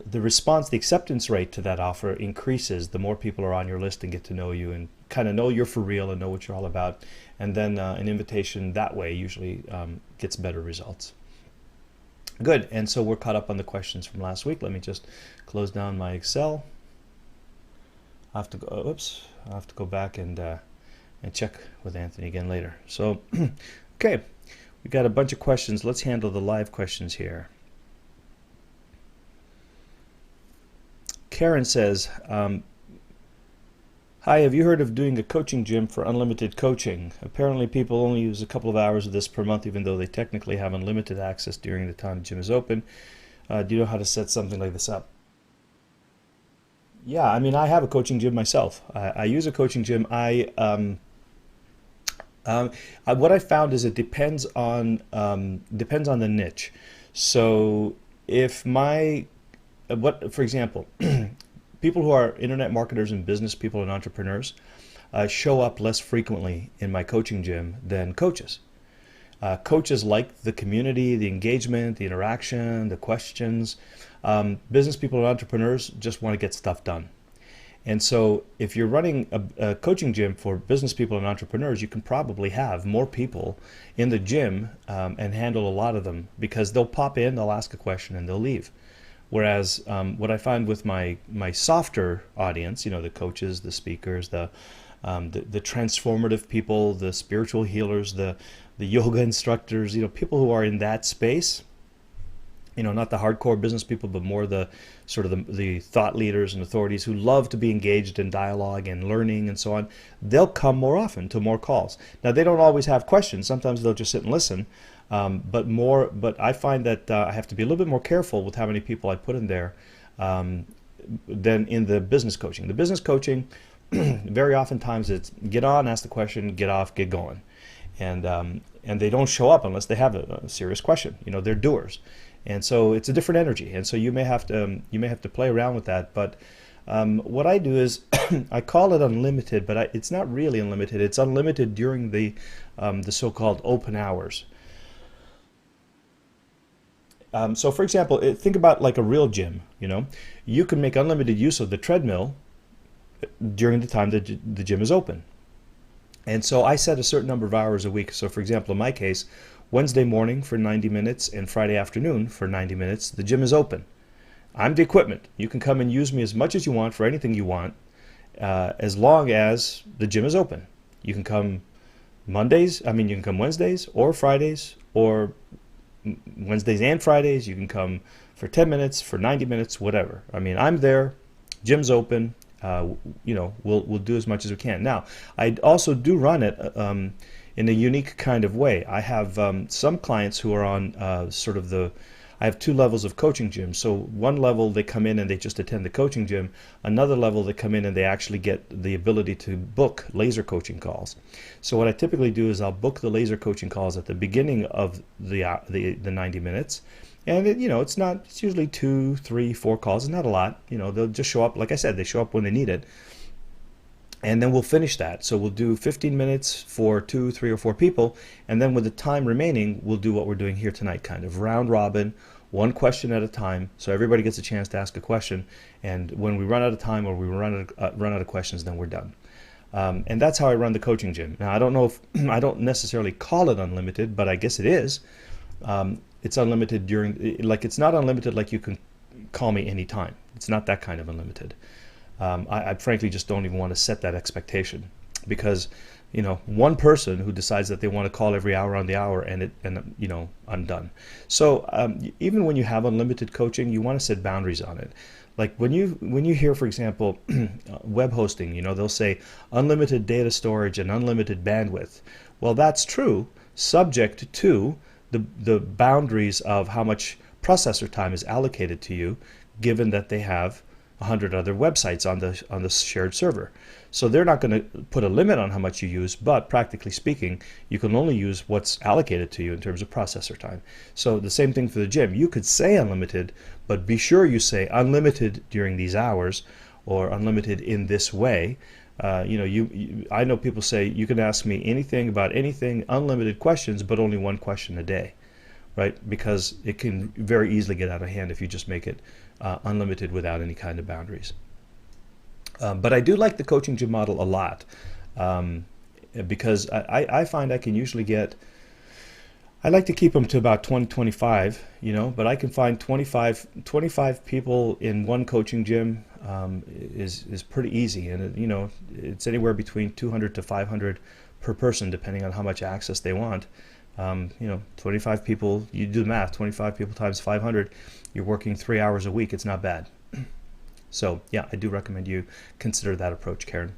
the response, the acceptance rate to that offer increases the more people are on your list and get to know you and kind of know you're for real and know what you're all about. And then an invitation that way usually gets better results. Good. And so we're caught up on the questions from last week. Let me just close down my Excel. I have to go. Oops. I have to go back and check with Anthony again later. So, okay, we got a bunch of questions. Let's handle the live questions here. Karen says, hi, have you heard of doing a coaching gym for unlimited coaching? Apparently people only use a couple of hours of this per month, even though they technically have unlimited access during the time the gym is open. Do you know how to set something like this up? Yeah, I mean, I have a coaching gym myself. I use a coaching gym. What I found is it depends on the niche. So if for example, people who are internet marketers and business people and entrepreneurs show up less frequently in my coaching gym than coaches. Coaches like the community, the engagement, the interaction, the questions. Business people and entrepreneurs just want to get stuff done. And so if you're running a coaching gym for business people and entrepreneurs, you can probably have more people in the gym and handle a lot of them, because they'll pop in, they'll ask a question, and they'll leave. Whereas what I find with my softer audience, the coaches, the speakers, the transformative people, the spiritual healers, the yoga instructors, people who are in that space, not the hardcore business people, but more the sort of the thought leaders and authorities who love to be engaged in dialogue and learning and so on, they'll come more often to more calls. Now, they don't always have questions. Sometimes they'll just sit and listen. But I find that I have to be a little bit more careful with how many people I put in there than in the business coaching. The business coaching, very oftentimes it's get on, ask the question, get off, get going. And they don't show up unless they have a serious question. They're doers. And so it's a different energy. And so you may have to play around with that. But what I do is I call it unlimited, but it's not really unlimited. It's unlimited during the so-called open hours. So for example, think about like a real gym. You can make unlimited use of the treadmill during the time that the gym is open. And so I set a certain number of hours a week. So for example, in my case, Wednesday morning for 90 minutes and Friday afternoon for 90 minutes, the gym is open. I'm the equipment. You can come and use me as much as you want for anything you want, as long as the gym is open. You can come you can come Wednesdays or Fridays, or Wednesdays and Fridays. You can come for 10 minutes, for 90 minutes, whatever. I'm there, gym's open. we'll do as much as we can. Now, I also do run it in a unique kind of way. I have some clients who are on I have two levels of coaching gym. So one level, they come in and they just attend the coaching gym. Another level, they come in and they actually get the ability to book laser coaching calls. So what I typically do is I'll book the laser coaching calls at the beginning of the 90 minutes. And it's usually 2, 3, 4 calls. It's not a lot. They'll just show up. Like I said, they show up when they need it. And then we'll finish that. So we'll do 15 minutes for 2, 3, or 4 people. And then with the time remaining, we'll do what we're doing here tonight, kind of round robin, one question at a time. So everybody gets a chance to ask a question. And when we run out of time or we run out of questions, then we're done. And that's how I run the coaching gym. Now, I don't know if I don't necessarily call it unlimited, but I guess it is. It's unlimited it's not unlimited like you can call me anytime. It's not that kind of unlimited. I frankly just don't even want to set that expectation, because one person who decides that they want to call every hour on the hour and I'm done. So even when you have unlimited coaching, you want to set boundaries on it. Like when you hear, for example, web hosting, they'll say unlimited data storage and unlimited bandwidth. Well, that's true, subject to the boundaries of how much processor time is allocated to you, given that they have 100 other websites on the shared server. So they're not going to put a limit on how much you use, but practically speaking, you can only use what's allocated to you in terms of processor time. So the same thing for the gym. You could say unlimited, but be sure you say unlimited during these hours, or unlimited in this way. I know people say you can ask me anything about anything, unlimited questions, but only one question a day, right? Because it can very easily get out of hand if you just make it unlimited without any kind of boundaries. But I do like the coaching gym model a lot, because I find I can usually I like to keep them to about 20, 25, but I can find 25 people in one coaching gym is pretty easy. And, it's anywhere between 200 to 500 per person, depending on how much access they want. 25 people, you do the math, 25 people times 500, you're working 3 hours a week. It's not bad. So yeah, I do recommend you consider that approach, Karen.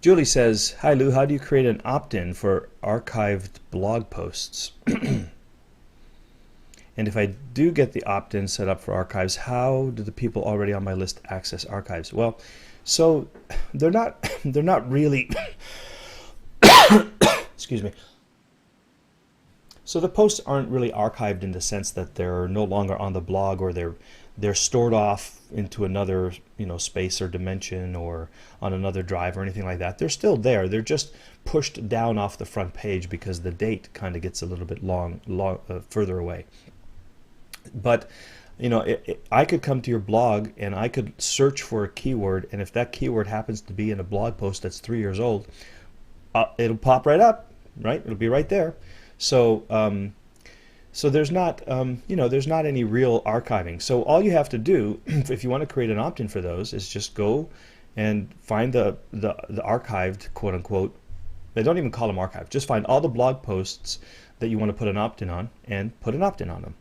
Julie says, hi Lou, how do you create an opt-in for archived blog posts? And if I do get the opt-in set up for archives, how do the people already on my list access archives? Well, so they're not really excuse me. So the posts aren't really archived in the sense that they're no longer on the blog, or they're stored off into another space or dimension, or on another drive or anything like that. They're still there. They're just pushed down off the front page because the date kind of gets a little bit further away. But I could come to your blog and I could search for a keyword, and if that keyword happens to be in a blog post that's 3 years old, it'll pop right up, right? It'll be right there. So there's not there's not any real archiving. So all you have to do if you want to create an opt-in for those is just go and find the archived, quote unquote. They don't even call them archived. Just find all the blog posts that you want to put an opt-in on and put an opt-in on them.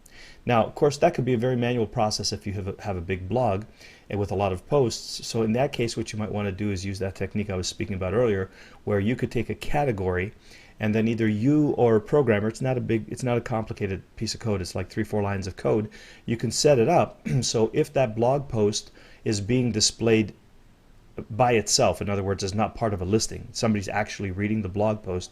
Now, of course, that could be a very manual process if you have a big blog and with a lot of posts. So in that case, what you might want to do is use that technique I was speaking about earlier, where you could take a category, and then either you or a programmer, it's not a complicated piece of code, it's like 3-4 lines of code, you can set it up so if that blog post is being displayed by itself, in other words, is not part of a listing, somebody's actually reading the blog post,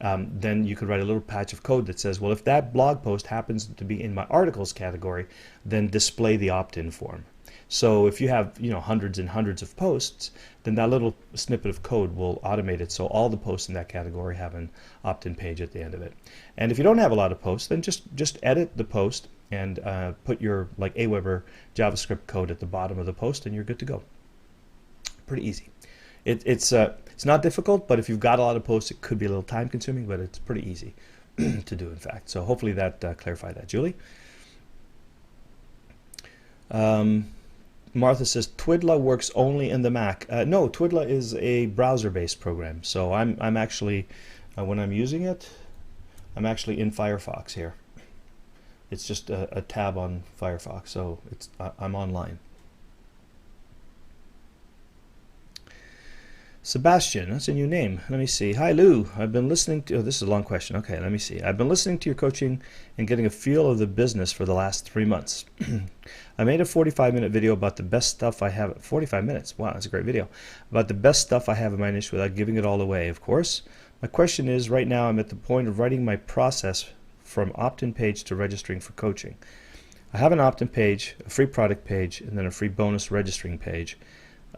then you could write a little patch of code that says, well, if that blog post happens to be in my articles category, then display the opt-in form. So if you have hundreds and hundreds of posts, then that little snippet of code will automate it so all the posts in that category have an opt-in page at the end of it. And if you don't have a lot of posts, then just edit the post and put your Aweber JavaScript code at the bottom of the post, and you're good to go. Pretty easy. It's not difficult, but if you've got a lot of posts, it could be a little time consuming, but it's pretty easy to do, in fact. So hopefully that clarified that. Julie? Martha says Twidla works only in the Mac. No, Twidla is a browser-based program. So I'm actually, when I'm using it, I'm actually in Firefox here. It's just a tab on Firefox, so I'm online. Sebastian, that's a new name. Let me see. Hi, Lou. I've been listening to. Oh, this is a long question. Okay, let me see. I've been listening to your coaching and getting a feel of the business for the last 3 months. I made a 45-minute video about the best stuff I have. 45 minutes. Wow, that's a great video. About the best stuff I have in my niche without giving it all away, of course. My question is, right now I'm at the point of writing my process from opt-in page to registering for coaching. I have an opt-in page, a free product page, and then a free bonus registering page.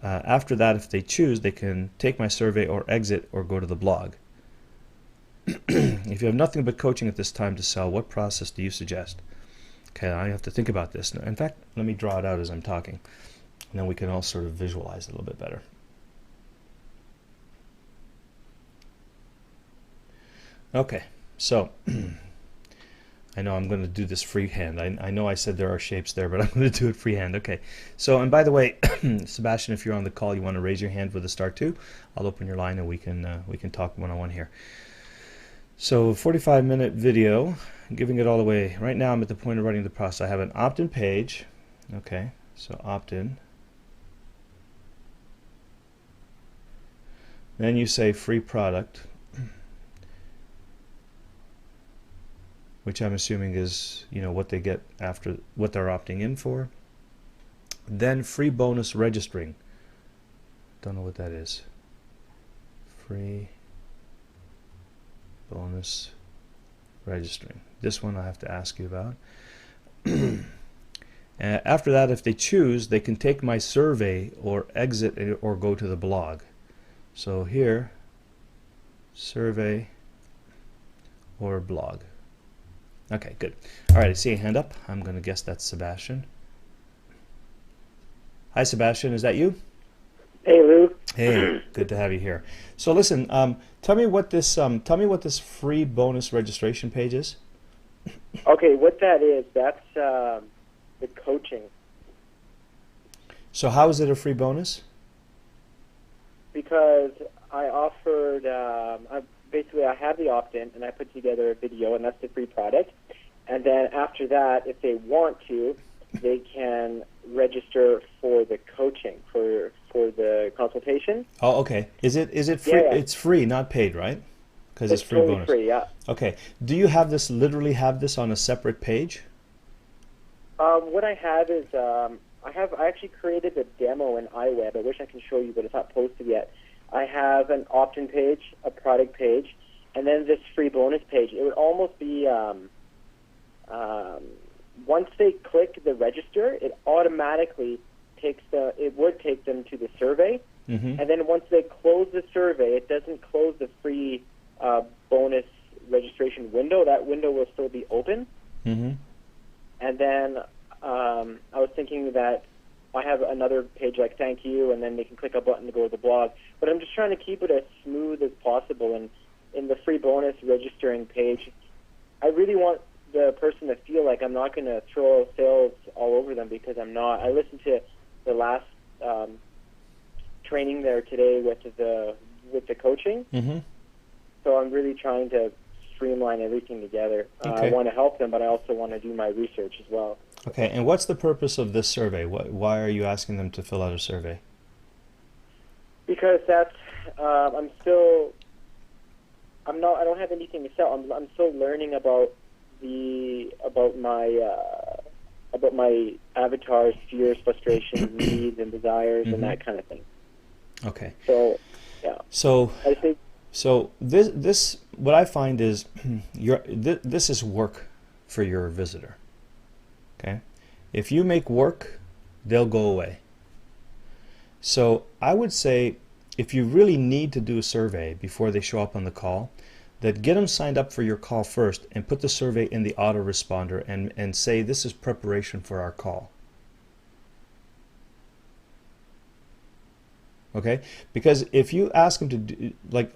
After that, if they choose, they can take my survey or exit or go to the blog. If you have nothing but coaching at this time to sell, what process do you suggest? Okay, I have to think about this. In fact, let me draw it out as I'm talking, and then we can all sort of visualize it a little bit better. Okay, so I know I'm going to do this freehand. I know I said there are shapes there, but I'm going to do it freehand. Okay. So, and by the way, Sebastian, if you're on the call, you want to raise your hand with a *2. I'll open your line and we can talk one-on-one here. So, 45-minute video, giving it all away. Right now, I'm at the point of writing the process. I have an opt-in page. Okay. So, opt-in. Then you say free product, which I'm assuming is, what they get after what they're opting in for. Then free bonus registering. Don't know what that is. Free bonus registering. This one I have to ask you about. After that, if they choose, they can take my survey or exit or go to the blog. So here, survey or blog. Okay, good. All right, I see a hand up. I'm going to guess that's Sebastian. Hi, Sebastian. Is that you? Hey, Lou. Hey, good to have you here. So listen, tell me what this free bonus registration page is. Okay, what that is, that's the coaching. So how is it a free bonus? Because I offered, basically I have the opt-in and I put together a video, and that's the free product. And then after that, if they want to, they can register for the coaching, for the consultation. Oh, okay. Is it free? Yeah. It's free, not paid, right? Because it's free totally bonus. free, yeah. Okay. Do you have this? Literally have this on a separate page? What I have is I actually created a demo in iWeb. I wish I can show you, but it's not posted yet. I have an opt-in page, a product page, and then this free bonus page. It would almost be once they click the register, it automatically would take them to the survey. Mm-hmm. And then once they close the survey, it doesn't close the free bonus registration window. That window will still be open. Mm-hmm. And then I was thinking that I have another page like thank you, and then they can click a button to go to the blog. But I'm just trying to keep it as smooth as possible. And in the free bonus registering page, I really want the person to feel like I'm not going to throw sales all over them, because I'm not. I listened to the last training there today with the coaching. Mm-hmm. So I'm really trying to streamline everything together. Okay. I want to help them, but I also want to do my research as well. Okay. And what's the purpose of this survey? Why are you asking them to fill out a survey? Because that's I don't have anything to sell. I'm still learning about my avatar's fears, frustrations, needs, and desires, Mm-hmm. and that kind of thing. Okay. So, yeah. So I think this what I find is this is work for your visitor. Okay? If you make work, they'll go away. So I would say if you really need to do a survey before they show up on the call, that get them signed up for your call first and put the survey in the autoresponder and say this is preparation for our call. Okay? Because if you ask them to do, like,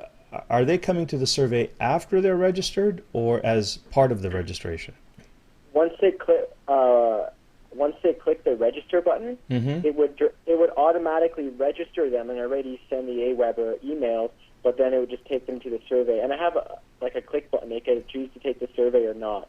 are they coming to the survey after they're registered or as part of the registration? once they click the register button, Mm-hmm. it would automatically register them and already send the Aweber emails. But then it would just take them to the survey. And I have a click button. They can choose to take the survey or not.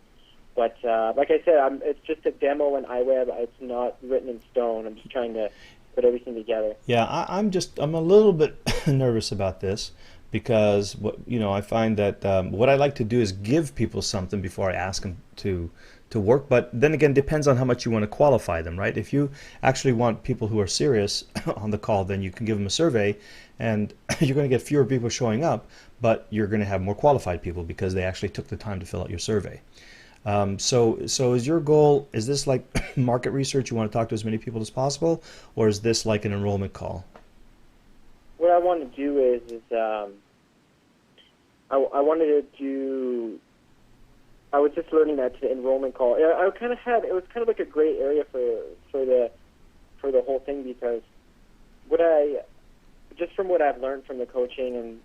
But like I said, it's just a demo in iWeb. It's not written in stone. I'm just trying to put everything together. Yeah, I'm a little bit nervous about this because I find that what I like to do is give people something before I ask them to work. But then again, depends on how much you want to qualify them, right? If you actually want people who are serious on the call, then you can give them a survey, and you're going to get fewer people showing up, but you're going to have more qualified people because they actually took the time to fill out your survey. So is your goal, is this like market research? You want to talk to as many people as possible, or is this like an enrollment call? What I want to do is I wanted to do. I was just learning that to the enrollment call. I kind of had, it was kind of like a gray area for the whole thing, because just from what I've learned from the coaching, and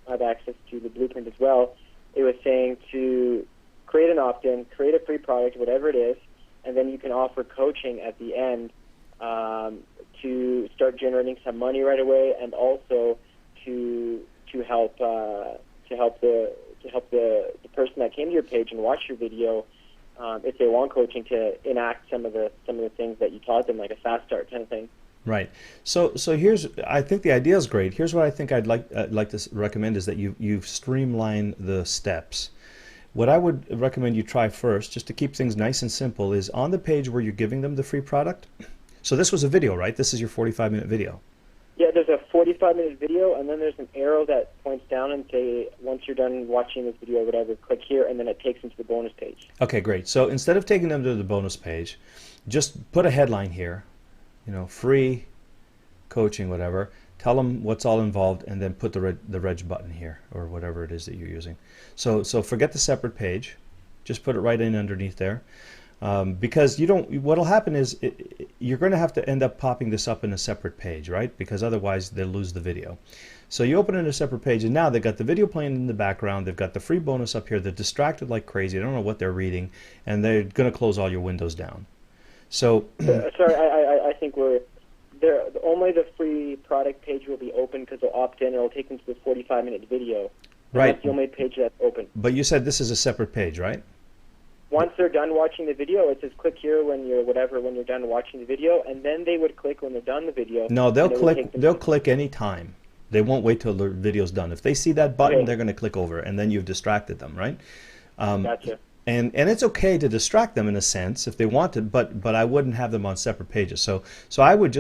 I have access to the blueprint as well, it was saying to create an opt-in, create a free product, whatever it is, and then you can offer coaching at the end to start generating some money right away, and also to help the person that came to your page and watched your video, if they want coaching, to enact some of the things that you taught them, like a fast start kind of thing. Right. So here's, I think the idea is great. Here's what I think I'd like to recommend is that you streamline the steps. What I would recommend you try first, just to keep things nice and simple, is on the page where you're giving them the free product. So this was a video, right? This is your 45-minute video. Yeah, there's a 45-minute video, and then there's an arrow that points down and say, once you're done watching this video or whatever, click here, and then it takes them to the bonus page. Okay, great. So instead of taking them to the bonus page, just put a headline here, free coaching, whatever. Tell them what's all involved, and then put the reg button here, or whatever it is that you're using. So forget the separate page. Just put it right in underneath there. Because what'll happen is you're going to have to end up popping this up in a separate page, right? Because otherwise they'll lose the video. So you open it in a separate page, and now they've got the video playing in the background. They've got the free bonus up here. They're distracted like crazy. They don't know what they're reading, and they're going to close all your windows down. So sorry, I think we're there. Only the free product page will be open because they'll opt in. It'll take them to the 45-minute video. Right. That's the only page that's open. But you said this is a separate page, right? Once they're done watching the video, it says click here when you're done watching the video, and then they would click when they're done the video. No, they'll click any time. They won't wait till the video's done. If they see that button, they're going to click over, and then you've distracted them, right? Gotcha. And it's okay to distract them in a sense if they want to, but I wouldn't have them on separate pages. So I would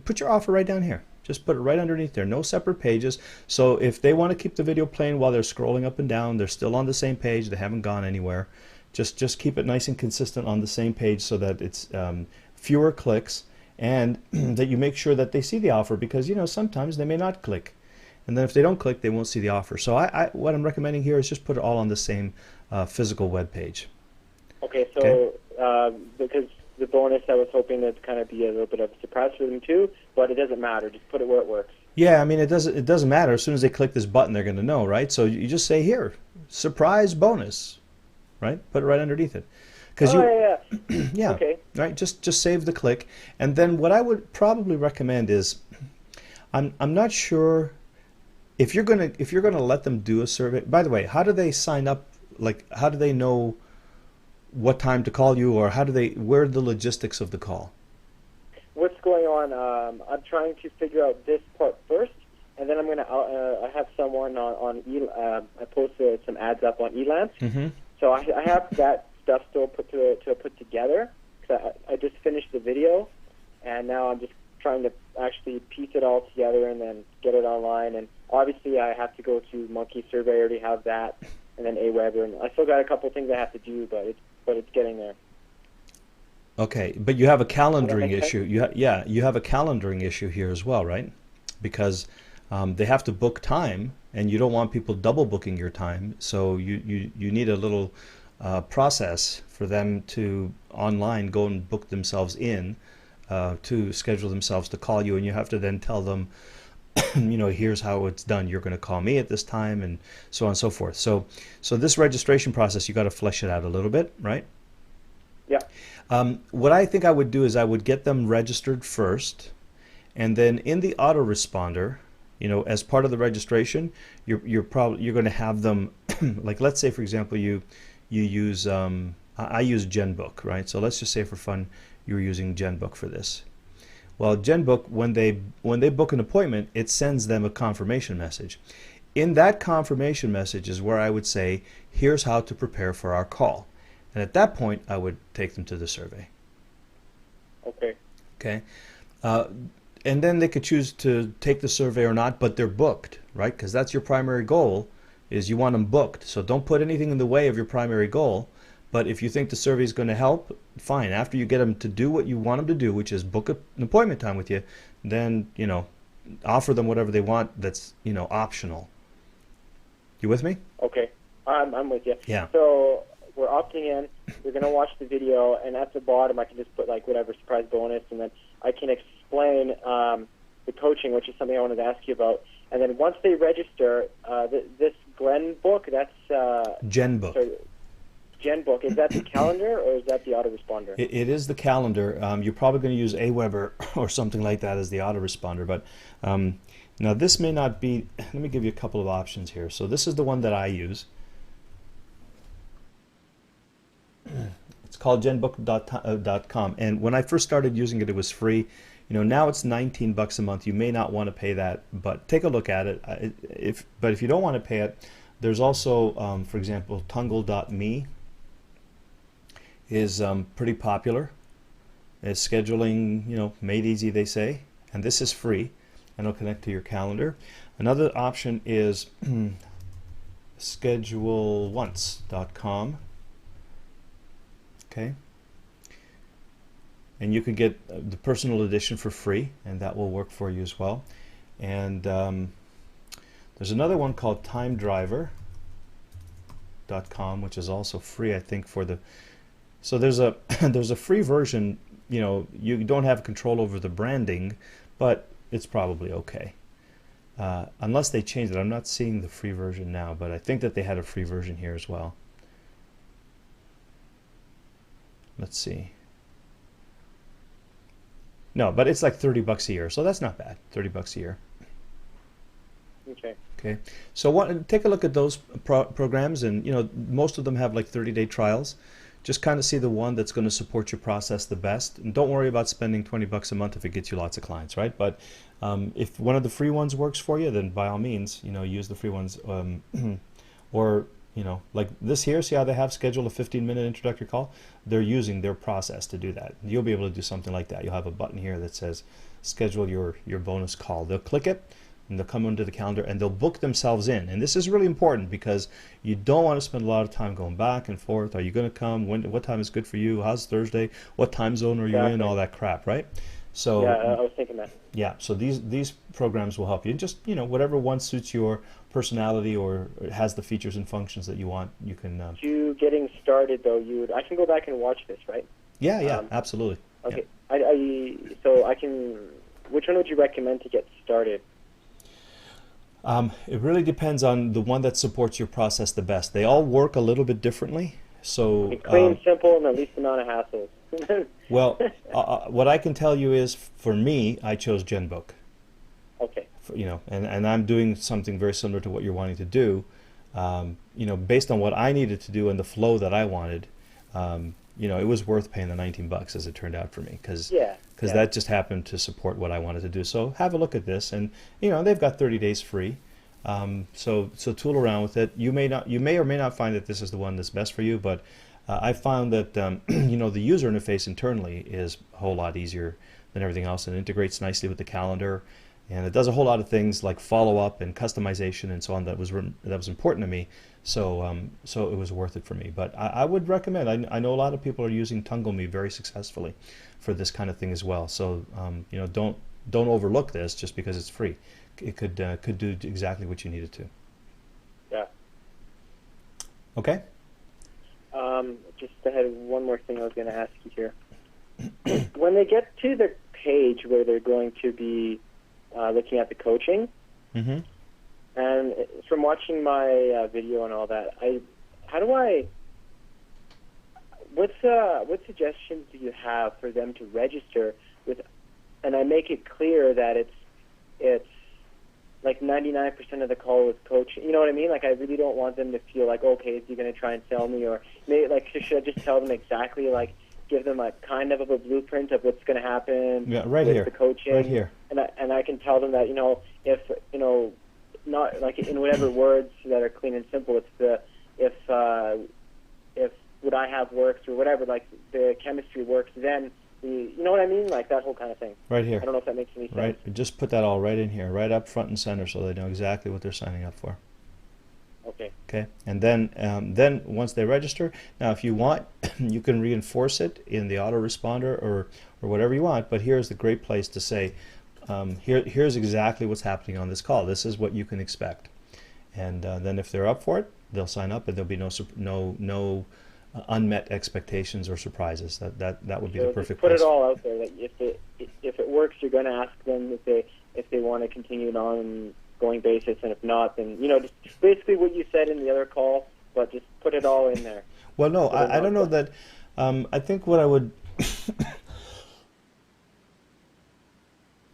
put your offer right down here. Just put it right underneath there. No separate pages. So if they want to keep the video playing while they're scrolling up and down, they're still on the same page. They haven't gone anywhere. Just keep it nice and consistent on the same page so that it's fewer clicks, and that you make sure that they see the offer, because sometimes they may not click, and then if they don't click, they won't see the offer. So what I'm recommending here is just put it all on the same physical web page. Okay, so because the bonus, I was hoping to kind of be a little bit of a surprise for them too, but it doesn't matter. Just put it where it works. Yeah, I mean it doesn't matter. As soon as they click this button, they're going to know, right? So you just say here, surprise bonus. Right, put it right underneath it, because yeah, okay, right. Just save the click, and then what I would probably recommend is, I'm not sure if you're gonna let them do a survey. By the way, how do they sign up? Like, how do they know what time to call you, or where are the logistics of the call? What's going on? I'm trying to figure out this part first, and then I'm gonna. I have someone on I posted some ads up on Elance. Mm-hmm. So I have that stuff still put together, because I just finished the video, and now I'm just trying to actually piece it all together and then get it online. And obviously I have to go to Monkey Survey. I already have that, and then Aweber, and I still got a couple things I have to do, but it's getting there. Okay, but you have a calendaring issue. You have a calendaring issue here as well, right? Because they have to book time, and you don't want people double booking your time. So you need a little process for them to online go and book themselves in to schedule themselves to call you, and you have to then tell them, here's how it's done. You're going to call me at this time, and so on and so forth. So this registration process, you got to flesh it out a little bit, right? Yeah. What I think I would do is I would get them registered first, and then in the autoresponder, as part of the registration, you're going to have them, like, let's say for example you use I use GenBook, right? So let's just say for fun you're using GenBook for this. Well, GenBook, when they book an appointment, it sends them a confirmation message. In that confirmation message is where I would say, here's how to prepare for our call. And at that point, I would take them to the survey. Okay. Okay. Uh, and then they could choose to take the survey or not, but they're booked, right? Because that's your primary goal, is you want them booked. So don't put anything in the way of your primary goal. But if you think the survey is going to help, fine. After you get them to do what you want them to do, which is book an appointment time with you, then, offer them whatever they want that's, optional. You with me? Okay. I'm with you. Yeah. So we're opting in. We're going to watch the video, and at the bottom I can just put like whatever surprise bonus, and then I can explain the coaching, which is something I wanted to ask you about. And then once they register, this Glenn book, that's GenBook. sorry, Gen book, is that the calendar or is that the autoresponder? It is the calendar. You're probably going to use Aweber or something like that as the autoresponder. But now this may not be. Let me give you a couple of options here. So this is the one that I use. It's called genbook.com. And when I first started using it, it was free. Now it's $19 a month. You may not want to pay that, but take a look at it. But if you don't want to pay it, there's also, for example, Tungle.me is pretty popular. It's scheduling, made easy, they say, and this is free, and it'll connect to your calendar. Another option is ScheduleOnce.com. Okay, and you can get the personal edition for free, and that will work for you as well. And there's another one called TimeDriver.com, which is also free, I think, for the. So there's a there's a free version. You don't have control over the branding, but it's probably okay. Unless they change it. I'm not seeing the free version now, but I think that they had a free version here as well. Let's see. No, but it's like $30 a year, so that's not bad. $30 a year. Okay. Okay. So take a look at those programs, and most of them have like 30-day trials. Just kind of see the one that's going to support your process the best, and don't worry about spending $20 a month if it gets you lots of clients, right? But if one of the free ones works for you, then by all means, use the free ones. Or like this here, see how they have scheduled a 15-minute introductory call? They're using their process to do that. You'll be able to do something like that. You'll have a button here that says schedule your bonus call. They'll click it, and they'll come into the calendar, and they'll book themselves in. And this is really important because you don't want to spend a lot of time going back and forth. Are you going to come? What time is good for you? How's Thursday? What time zone are you in? All that crap, right? So yeah, I was thinking that. Yeah, so these programs will help you. Just whatever one suits your personality or has the features and functions that you want, you can. You getting started though, I can go back and watch this, right? Yeah, absolutely. Okay, yeah. So I can. Which one would you recommend to get started? It really depends on the one that supports your process the best. They all work a little bit differently. So clean, simple, and the least amount of hassles. Well, what I can tell you is, for me, I chose GenBook. Okay. And I'm doing something very similar to what you're wanting to do. Based on what I needed to do and the flow that I wanted, it was worth paying the $19 as it turned out for me, because that just happened to support what I wanted to do. So have a look at this, and they've got 30 days free. So tool around with it. You may or may not find that this is the one that's best for you, but I found that the user interface internally is a whole lot easier than everything else, and integrates nicely with the calendar, and it does a whole lot of things like follow up and customization and so on that was important to me. So it was worth it for me. But I would recommend. I know a lot of people are using TungleMe very successfully for this kind of thing as well. So don't overlook this just because it's free. It could do exactly what you need it to. Yeah. Okay. Just I had one more thing I was going to ask you here. When they get to the page where they're going to be looking at the coaching, mm-hmm. and from watching my video and all that, what suggestions do you have for them to register with? And I make it clear that it's like 99% of the call is coaching. You know what I mean? Like, I really don't want them to feel like, okay, is he going to try and sell me? Or maybe, like, should I just tell them exactly, like, give them a kind of a blueprint of what's going to happen Yeah, right with here. the coaching. Right here. And I can tell them that, if, not like in whatever words that are clean and simple, if what I have works or whatever, like the chemistry works, then you know what I mean? Like that whole kind of thing. Right here. I don't know if that makes any sense. Right. Just put that all right in here, right up front and center, so they know exactly what they're signing up for. Okay. Okay. And then once they register, now if you want, you can reinforce it in the autoresponder or whatever you want. But here's the great place to say, here's exactly what's happening on this call. This is what you can expect. And then if they're up for it, they'll sign up, and there'll be no unmet expectations or surprises. That would be the perfect just put place. it all out there. That if it works, you're going to ask them if they want to continue it on going basis, and if not, then just basically what you said in the other call, but just put it all in there. Well, no, I don't know that. I think what I would.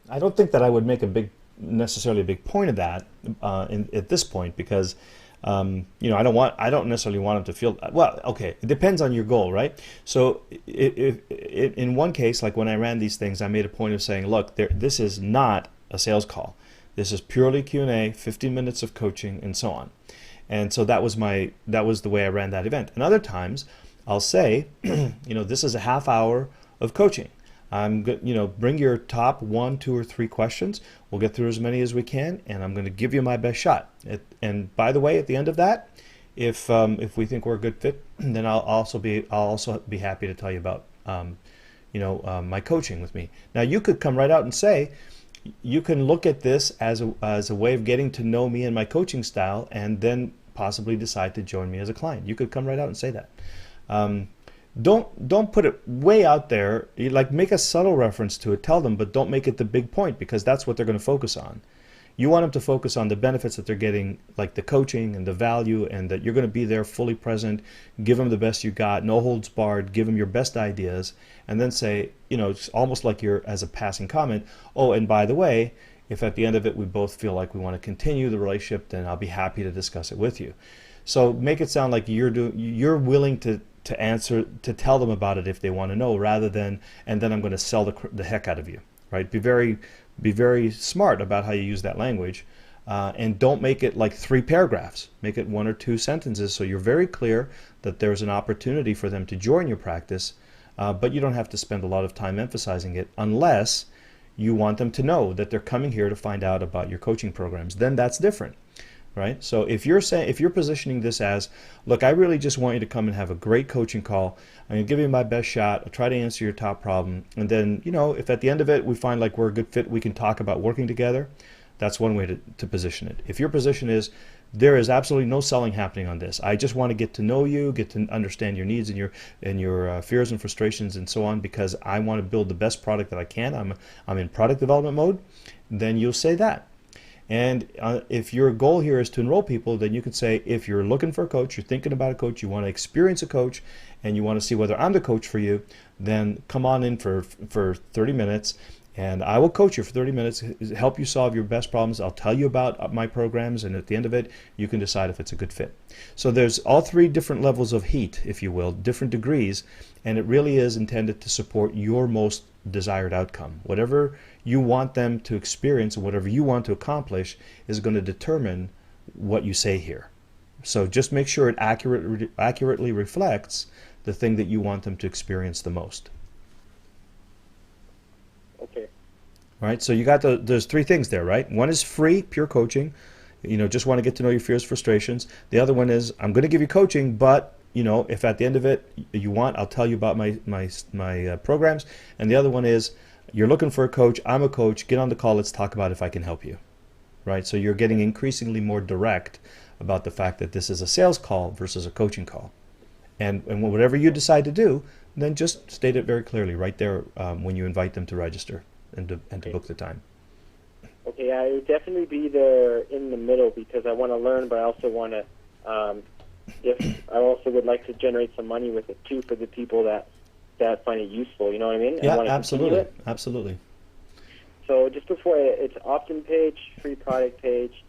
I don't think that I would make necessarily a big point of that at this point, because I don't necessarily want them to feel. Well, okay, it depends on your goal, right? So if in one case, like when I ran these things, I made a point of saying, look, this is not a sales call. This is purely Q&A, 15 minutes of coaching, and so on. And so that was the way I ran that event. And other times, I'll say, this is a half hour of coaching. Bring your top 1, 2, or 3 questions. We'll get through as many as we can, and I'm going to give you my best shot. And by the way, at the end of that, if we think we're a good fit, then I'll also be happy to tell you about my coaching with me. Now you could come right out and say, you can look at this as a way of getting to know me and my coaching style, and then possibly decide to join me as a client. You could come right out and say that. Don't put it way out there. Like, make a subtle reference to it, tell them, but don't make it the big point, because that's what they're going to focus on. You want them to focus on the benefits that they're getting, like the coaching and the value, and that you're going to be there fully present, give them the best you got, no holds barred, give them your best ideas, and then say, it's almost like you're, as a passing comment, oh, and by the way, if at the end of it we both feel like we want to continue the relationship, then I'll be happy to discuss it with you. So make it sound like you're willing to tell them about it if they want to know, rather than, and then I'm going to sell the heck out of you, right? Be very smart about how you use that language, and don't make it like 3 paragraphs. Make it 1 or 2 sentences, so you're very clear that there's an opportunity for them to join your practice, but you don't have to spend a lot of time emphasizing it, unless you want them to know that they're coming here to find out about your coaching programs. Then that's different. Right? So if you're positioning this as, look, I really just want you to come and have a great coaching call. I'm going to give you my best shot. I'll try to answer your top problem. And then, if at the end of it we find like we're a good fit, we can talk about working together. That's one way to position it. If your position is, there is absolutely no selling happening on this. I just want to get to know you, get to understand your needs and your fears and frustrations and so on, because I want to build the best product that I can. I'm in product development mode. Then you'll say that. And if your goal here is to enroll people, then you could say, if you're looking for a coach, you're thinking about a coach, you want to experience a coach, and you want to see whether I'm the coach for you, then come on in for 30 minutes, and I will coach you for 30 minutes, help you solve your best problems. I'll tell you about my programs, and at the end of it, you can decide if it's a good fit. So there's all 3 different levels of heat, if you will, different degrees, and it really is intended to support your most desired outcome. Whatever you want them to experience, and whatever you want to accomplish, is going to determine what you say here. So just make sure it accurately reflects the thing that you want them to experience the most. Okay. All right, so you got there's 3 things there, right? One is free, pure coaching. Just want to get to know your fears, frustrations. The other one is, I'm going to give you coaching, but if at the end of it you want, I'll tell you about my programs. And the other one is, you're looking for a coach, I'm a coach, get on the call, let's talk about if I can help you. Right? So you're getting increasingly more direct about the fact that this is a sales call versus a coaching call. And whatever you decide to do, then just state it very clearly right there when you invite them to register and to book the time. Okay, I would definitely be there in the middle, because I want to learn, but I also want to, I also would like to generate some money with it too, for the people that find it useful. You know what I mean? Yeah, absolutely, absolutely. So just before it's opt-in page, free product page.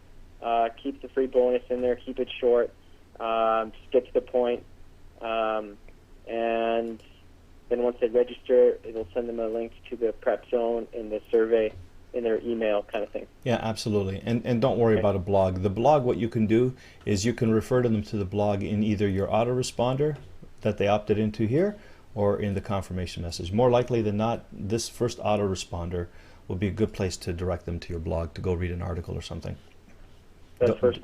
Keep the free bonus in there. Keep it short. Just get to the point. And Then once they register, it'll send them a link to the prep zone in the survey in their email, kind of thing. Yeah, absolutely. And don't worry about a blog. The blog, what you can do is you can refer to them to the blog in either your autoresponder that they opted into here or in the confirmation message. More likely than not, this first autoresponder will be a good place to direct them to your blog to go read an article or something. The first.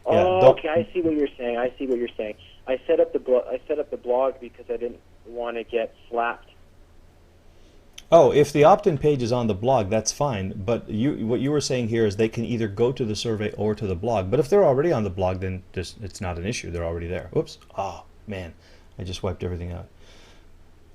yeah, Okay, I see what you're saying. I set up the blog because I didn't want to get slapped. Oh, if the opt-in page is on the blog, that's fine. But what you were saying here is they can either go to the survey or to the blog. But if they're already on the blog, then it's not an issue. They're already there. Oops. Oh, man. I just wiped everything out.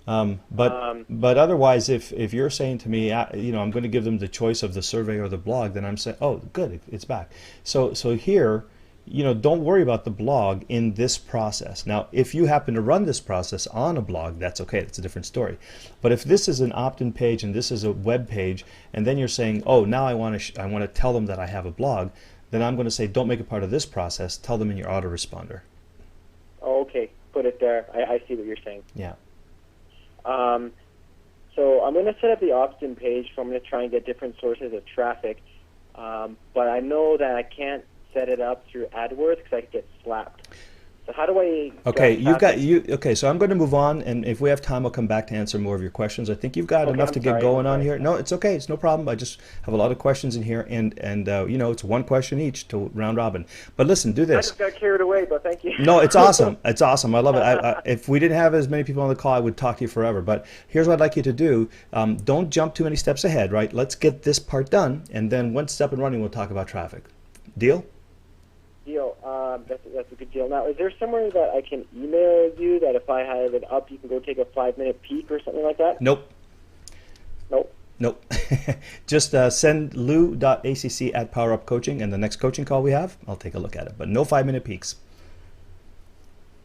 But otherwise, if you're saying to me, I'm going to give them the choice of the survey or the blog, then I'm saying, oh, good, it's back. So here, don't worry about the blog in this process. Now, if you happen to run this process on a blog, that's okay. It's a different story. But if this is an opt-in page and this is a web page, and then you're saying, oh, now I want to tell them that I have a blog, then I'm going to say, don't make it part of this process. Tell them in your autoresponder. Oh, okay, put it there. I see what you're saying. Yeah. So I'm going to set up the opt-in page. So I'm going to try and get different sources of traffic. But I know that I can't set it up through AdWords because I could get slapped. So how do I? Okay, Okay, so I'm going to move on, and if we have time, I'll come back to answer more of your questions. I think you've got enough to get going on here. No, it's okay. It's no problem. I just have a lot of questions in here, and it's one question each to round robin. But listen, do this. I just got carried away, but thank you. No, it's awesome. It's awesome. I love it. If we didn't have as many people on the call, I would talk to you forever. But here's what I'd like you to do. Don't jump too many steps ahead, right? Let's get this part done, and then once it's up and running, we'll talk about traffic. Deal? Deal. That's a good deal. Now, is there somewhere that I can email you that if I have it up, you can go take a 5-minute peek or something like that? Nope. Nope. Just send lou.acc@PowerUpCoaching, and the next coaching call we have, I'll take a look at it. But no 5-minute peeks.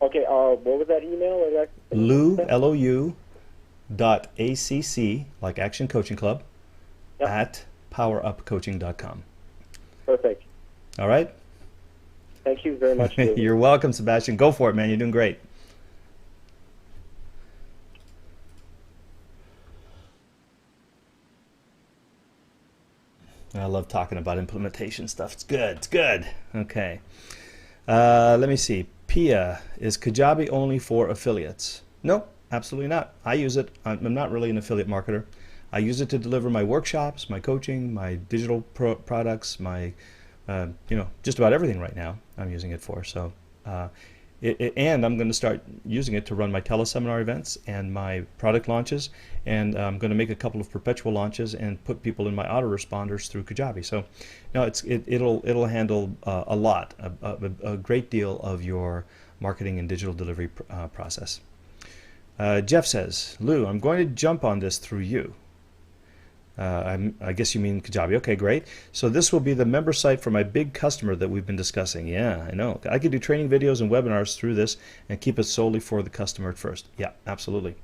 Okay. What was that email? Lou, L-O-U, .acc, like Action Coaching Club, Yep. at PowerUpCoaching.com. Perfect. All right? Thank you very much. David. You're welcome, Sebastian. Go for it, man. You're doing great. I love talking about implementation stuff. It's good. It's good. Okay. Let me see. Pia, is Kajabi only for affiliates? No, absolutely not. I use it. I'm not really an affiliate marketer. I use it to deliver my workshops, my coaching, my digital products, my just about everything right now I'm using it for. So, and I'm going to start using it to run my teleseminar events and my product launches, and I'm going to make a couple of perpetual launches and put people in my autoresponders through Kajabi. So, it'll handle a lot, a great deal of your marketing and digital delivery process. Jeff says, Lou, I'm going to jump on this through you. I guess you mean Kajabi. Okay, great. So this will be the member site for my big customer that we've been discussing. Yeah, I know. I could do training videos and webinars through this and keep it solely for the customer at first. Yeah, absolutely.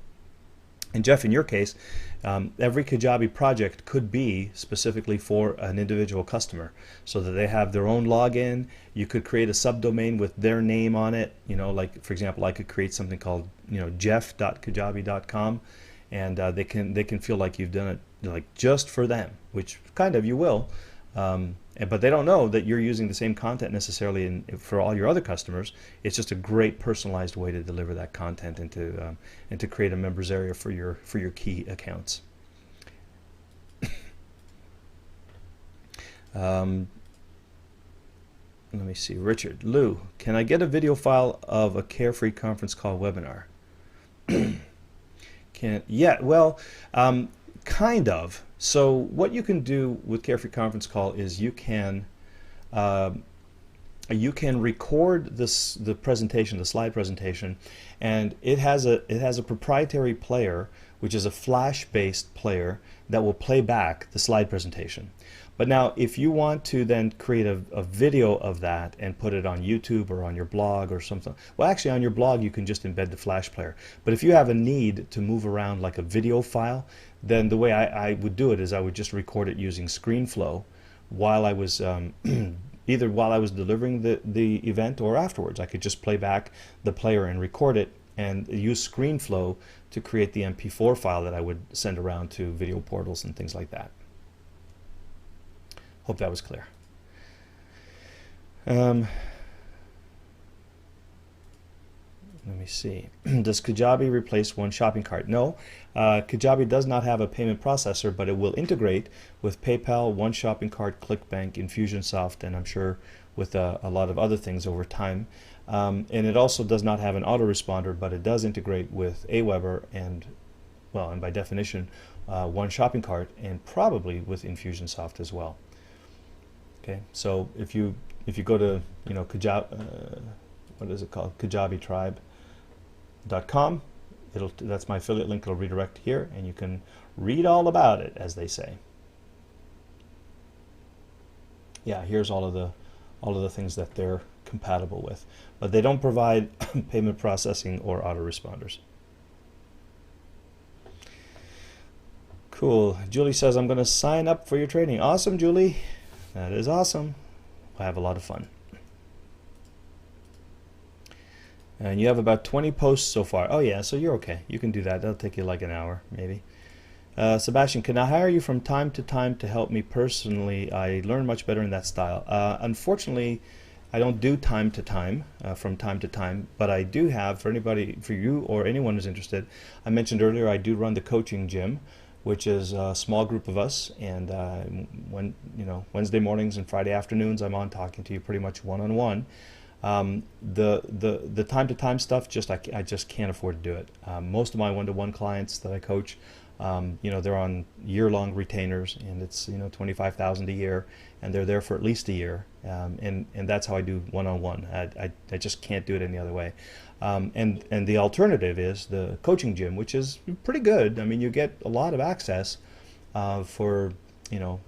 And Jeff, in your case, every Kajabi project could be specifically for an individual customer so that they have their own login. You could create a subdomain with their name on it. Like, for example, I could create something called, jeff.kajabi.com, and they can feel like you've done it like just for them, which kind of you will, but they don't know that you're using the same content necessarily for all your other customers. It's just a great personalized way to deliver that content and to create a members area for your key accounts. Let me see, Richard, Lou, can I get a video file of a Carefree conference call webinar? Kind of. So what you can do with Carefree Conference Call is you can record the presentation, the slide presentation, and it has a proprietary player, which is a Flash-based player that will play back the slide presentation. But now, if you want to then create a video of that and put it on YouTube or on your blog or something, well, actually on your blog you can just embed the Flash player. But if you have a need to move around like a video file, then the way I would do it is I would just record it using ScreenFlow while I was either while I was delivering the event or afterwards. I could just play back the player and record it and use ScreenFlow to create the MP4 file that I would send around to video portals and things like that. Hope that was clear. Let me see. Does Kajabi replace One Shopping Cart? No. Kajabi does not have a payment processor, but it will integrate with PayPal, One Shopping Cart, ClickBank, Infusionsoft, and I'm sure with a lot of other things over time. And it also does not have an autoresponder, but it does integrate with Aweber and, well, and by definition, One Shopping Cart, and probably with Infusionsoft as well. Okay, so if you go to, you know, what is it called? KajabiTribe.com. That's my affiliate link. It'll redirect here, and you can read all about it, as they say. Yeah, here's all of the things that they're compatible with, but they don't provide payment processing or autoresponders. Cool. Julie says, I'm going to sign up for your training. Awesome, Julie. That is awesome. I have a lot of fun. And you have about 20 posts so far. Oh yeah, so you're okay. You can do that. That'll take you like an hour, maybe. Sebastian, can I hire you from time to time to help me personally? I learn much better in that style. Unfortunately, I don't do time to time, from time to time, but I do have, for anybody, for you or anyone who's interested, I mentioned earlier I do run the coaching gym, which is a small group of us, and Wednesday mornings and Friday afternoons I'm on talking to you pretty much one-on-one. The time-to-time stuff, I just can't afford to do it. Most of my one-to-one clients that I coach, they're on year-long retainers, and it's $25,000 a year, and they're there for at least a year, and that's how I do one-on-one. I just can't do it any other way. And the alternative is the coaching gym, which is pretty good. I mean, you get a lot of access for $200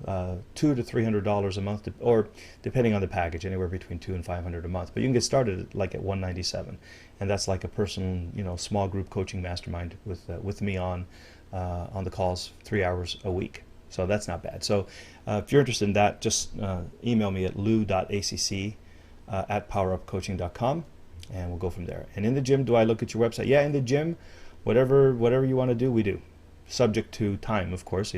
to $300 a month, or depending on the package, anywhere between $200 and $500 a month. But you can get started like at $197, and that's like a personal, small group coaching mastermind with me on the calls 3 hours a week. So that's not bad. So if you're interested in that, just email me at lou.acc@powerupcoaching.com, and we'll go from there. And in the gym, do I look at your website? Yeah, in the gym, whatever you want to do, we do. Subject to time, of course,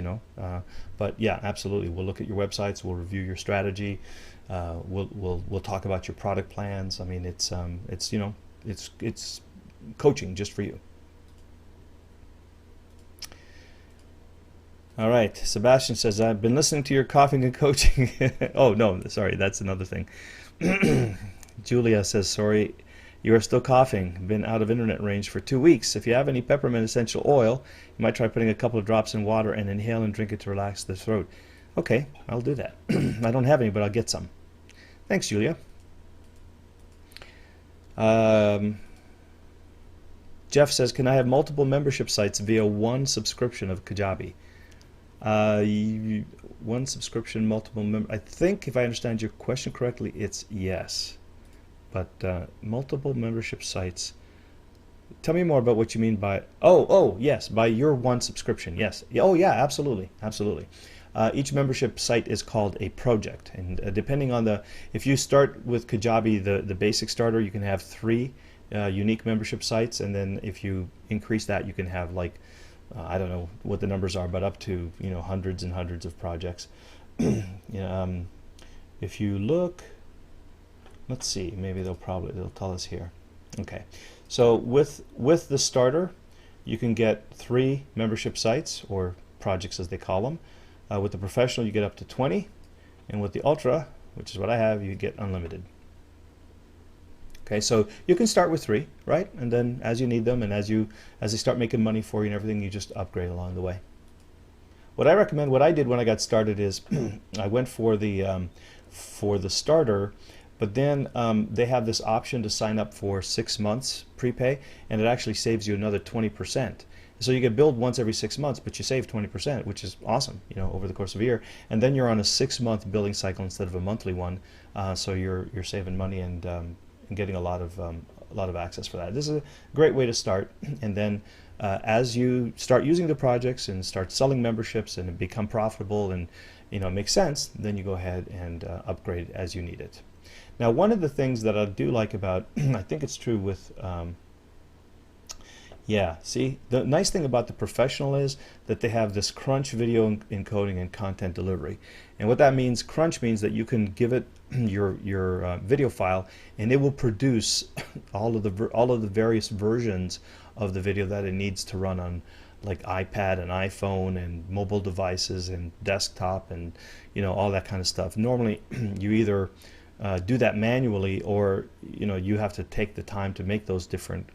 but yeah, absolutely. We'll look at your websites. We'll review your strategy. We'll talk about your product plans. I mean, it's coaching just for you. All right. Sebastian says, I've been listening to your coughing and coaching. Oh no, sorry, that's another thing. Julia says, sorry, you are still coughing. Been out of internet range for 2 weeks. If you have any peppermint essential oil, you might try putting a couple of drops in water and inhale and drink it to relax the throat. Okay, I'll do that. I don't have any, but I'll get some. Thanks, Julia. Jeff says, can I have multiple membership sites via one subscription of Kajabi? One subscription, multiple I think if I understand your question correctly, it's yes. But multiple membership sites. Tell me more about what you mean by, yes, by your one subscription, yes. Oh yeah, absolutely. Each membership site is called a project, and depending on if you start with Kajabi, the basic starter, you can have 3 unique membership sites, and then if you increase that, you can have like, I don't know what the numbers are, but up to hundreds and hundreds of projects. If you look, let's see, maybe they'll tell us here. Okay, so with the starter, you can get 3 membership sites, or projects as they call them. With the professional, you get up to 20, and with the ultra, which is what I have, you get unlimited. Okay, so you can start with 3, right? And then as you need them, and as they start making money for you and everything, you just upgrade along the way. What I recommend, what I did when I got started is I went for the starter, but then they have this option to sign up for 6 months prepay, and it actually saves you another 20%. So you get billed once every 6 months, but you save 20%, which is awesome, over the course of a year. And then you're on a 6-month billing cycle instead of a monthly one, so you're saving money and getting a lot of access for that. This is a great way to start, and then as you start using the projects and start selling memberships and become profitable and it makes sense, then you go ahead and upgrade as you need it. Now, one of the things that I do like about, I think it's true with Yeah, see, the nice thing about the Professional is that they have this Crunch video encoding and content delivery. And what that means, Crunch means that you can give it your video file, and it will produce all of the various versions of the video that it needs to run on, like iPad and iPhone and mobile devices and desktop and all that kind of stuff. Normally, you either do that manually, or you have to take the time to make those different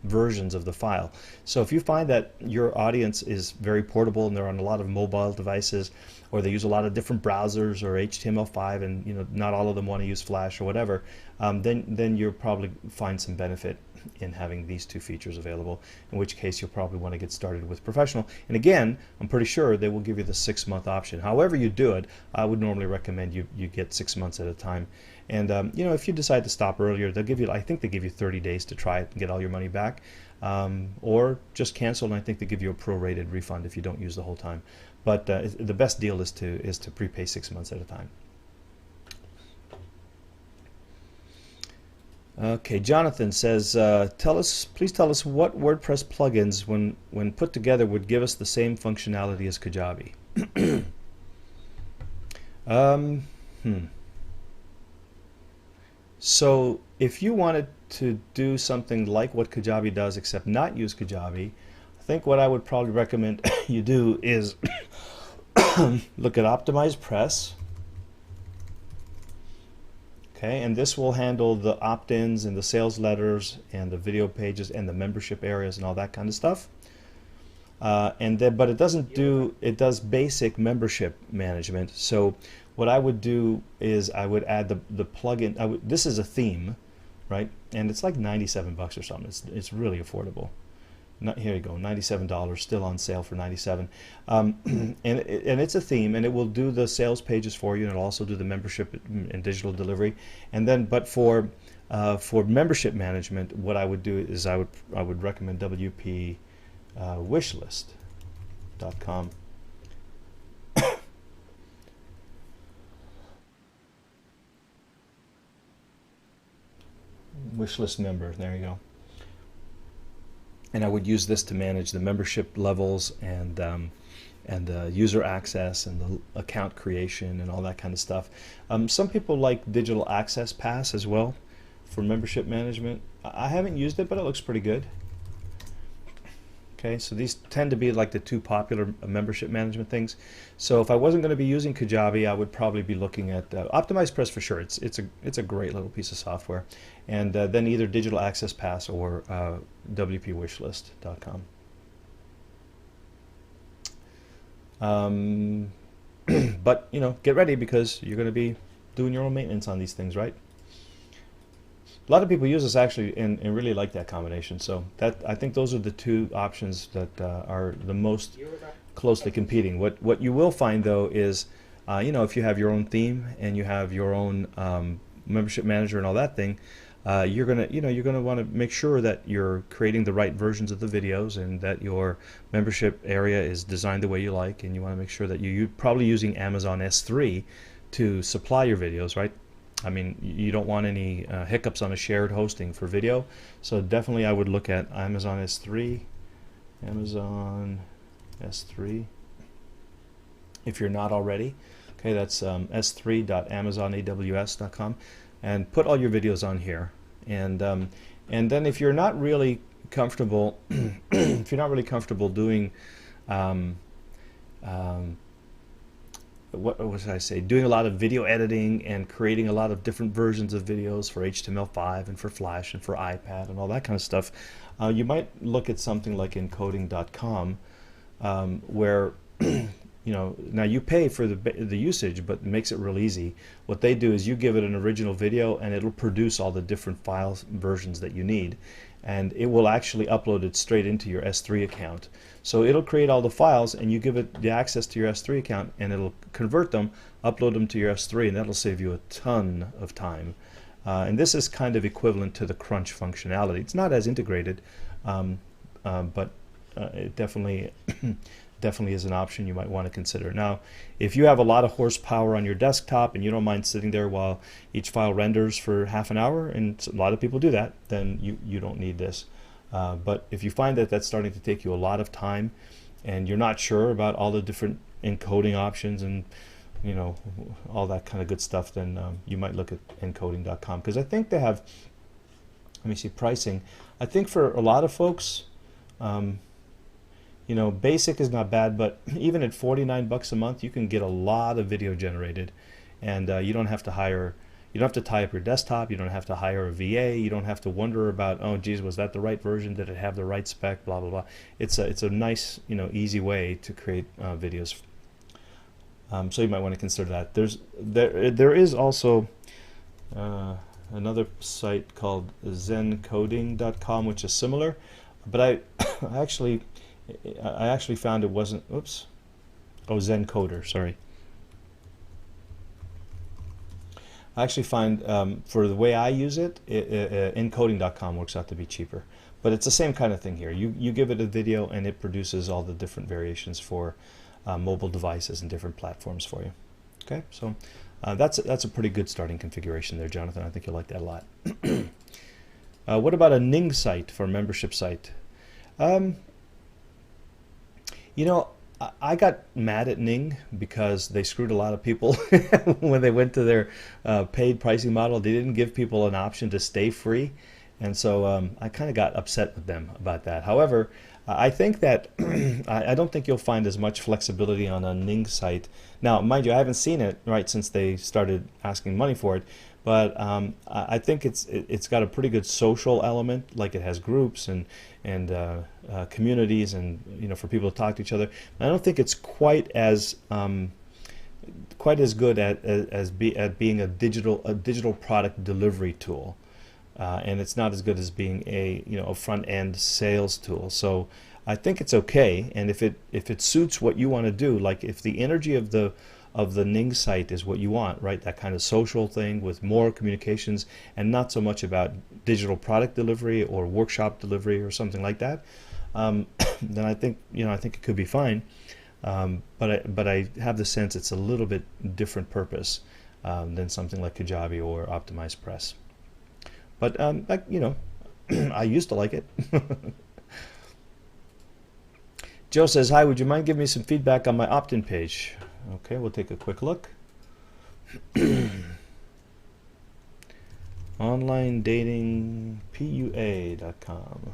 versions of the file. So if you find that your audience is very portable and they're on a lot of mobile devices, or they use a lot of different browsers or HTML5, and not all of them want to use Flash or whatever, then you'll probably find some benefit in having these two features available, in which case you'll probably want to get started with Professional. And again, I'm pretty sure they will give you the 6-month option. However you do it, I would normally recommend you get 6 months at a time. And if you decide to stop earlier, they'll give you, I think they give you 30 days to try it and get all your money back, or just cancel, and I think they give you a prorated refund if you don't use the whole time. But the best deal is to prepay 6 months at a time. Okay, Jonathan says, please tell us what WordPress plugins, when put together, would give us the same functionality as Kajabi. So if you wanted to do something like what Kajabi does, except not use Kajabi, I think what I would probably recommend you do is look at OptimizePress. Okay, and this will handle the opt-ins and the sales letters and the video pages and the membership areas and all that kind of stuff. But it does basic membership management. So what I would do is I would add the plugin. This is a theme, right? And it's like $97 or something. It's really affordable. Here you go, $97, still on sale for $97. And it's a theme, and it will do the sales pages for you, and it'll also do the membership and digital delivery. And then, but for membership management, what I would do is I would recommend WP Wishlist.com. Wishlist member, there you go. And I would use this to manage the membership levels and user access and the account creation and all that kind of stuff. Some people like Digital Access Pass as well for membership management. I haven't used it, but it looks pretty good. Okay, so these tend to be like the two popular membership management things. So if I wasn't going to be using Kajabi, I would probably be looking at OptimizePress for sure. It's a great little piece of software, and then either Digital Access Pass or WPWishlist.com. But get ready, because you're going to be doing your own maintenance on these things, right? A lot of people use this actually and really like that combination. So I think those are the two options that are the most closely competing. What you will find though is, if you have your own theme and you have your own membership manager and all that thing, you're gonna want to make sure that you're creating the right versions of the videos and that your membership area is designed the way you like, and you want to make sure that you're probably using Amazon S3 to supply your videos, right? I mean, you don't want any hiccups on a shared hosting for video, so definitely I would look at Amazon S3, if you're not already. Okay, that's s3.amazonaws.com, and put all your videos on here. And then if you're not really comfortable, if you're not really comfortable doing what should I say, doing a lot of video editing and creating a lot of different versions of videos for HTML5 and for Flash and for iPad and all that kind of stuff, you might look at something like encoding.com, where now you pay for the usage, but it makes it real easy. What they do is you give it an original video and it'll produce all the different file versions that you need, and it will actually upload it straight into your S3 account. So it'll create all the files, and you give it the access to your S3 account, and it'll convert them, upload them to your S3, and that'll save you a ton of time. And this is kind of equivalent to the Crunch functionality. It's not as integrated, but it definitely definitely is an option you might want to consider. Now, if you have a lot of horsepower on your desktop and you don't mind sitting there while each file renders for half an hour, and a lot of people do that, then you don't need this. But if you find that that's starting to take you a lot of time and you're not sure about all the different encoding options and all that kind of good stuff, then you might look at encoding.com, because I think they have, let me see, pricing. I think for a lot of folks, basic is not bad, but even at $49 a month, you can get a lot of video generated, and you don't have to tie up your desktop. You don't have to hire a VA. You don't have to wonder about, oh geez, was that the right version? Did it have the right spec? Blah blah blah. It's a nice, easy way to create videos. So you might want to consider that. There is also another site called zencoding.com, which is similar, but I actually found it wasn't. Oops. Oh, Zencoder. Sorry. I actually find for the way I use it, encoding.com works out to be cheaper. But it's the same kind of thing here. You give it a video and it produces all the different variations for mobile devices and different platforms for you. Okay, so that's a pretty good starting configuration there, Jonathan. I think you'll like that a lot. What about a Ning site for a membership site? I got mad at Ning because they screwed a lot of people when they went to their paid pricing model. They didn't give people an option to stay free, and so I kind of got upset with them about that. However, I think that I don't think you'll find as much flexibility on a Ning site. Now, mind you, I haven't seen it since they started asking money for it, but I think it's got a pretty good social element. Like, it has groups and communities, and for people to talk to each other. I don't think it's quite as good at being a digital product delivery tool. And it's not as good as being a front end sales tool. So I think it's okay, and if it suits what you want to do, like if the energy of the Ning site is what you want, right? That kind of social thing with more communications and not so much about digital product delivery or workshop delivery or something like that, then I think it could be fine. But I have the sense it's a little bit different purpose than something like Kajabi or Optimized Press. But I used to like it. Joe says, hi, would you mind giving me some feedback on my opt-in page? Okay, we'll take a quick look. OnlineDatingPUA.com.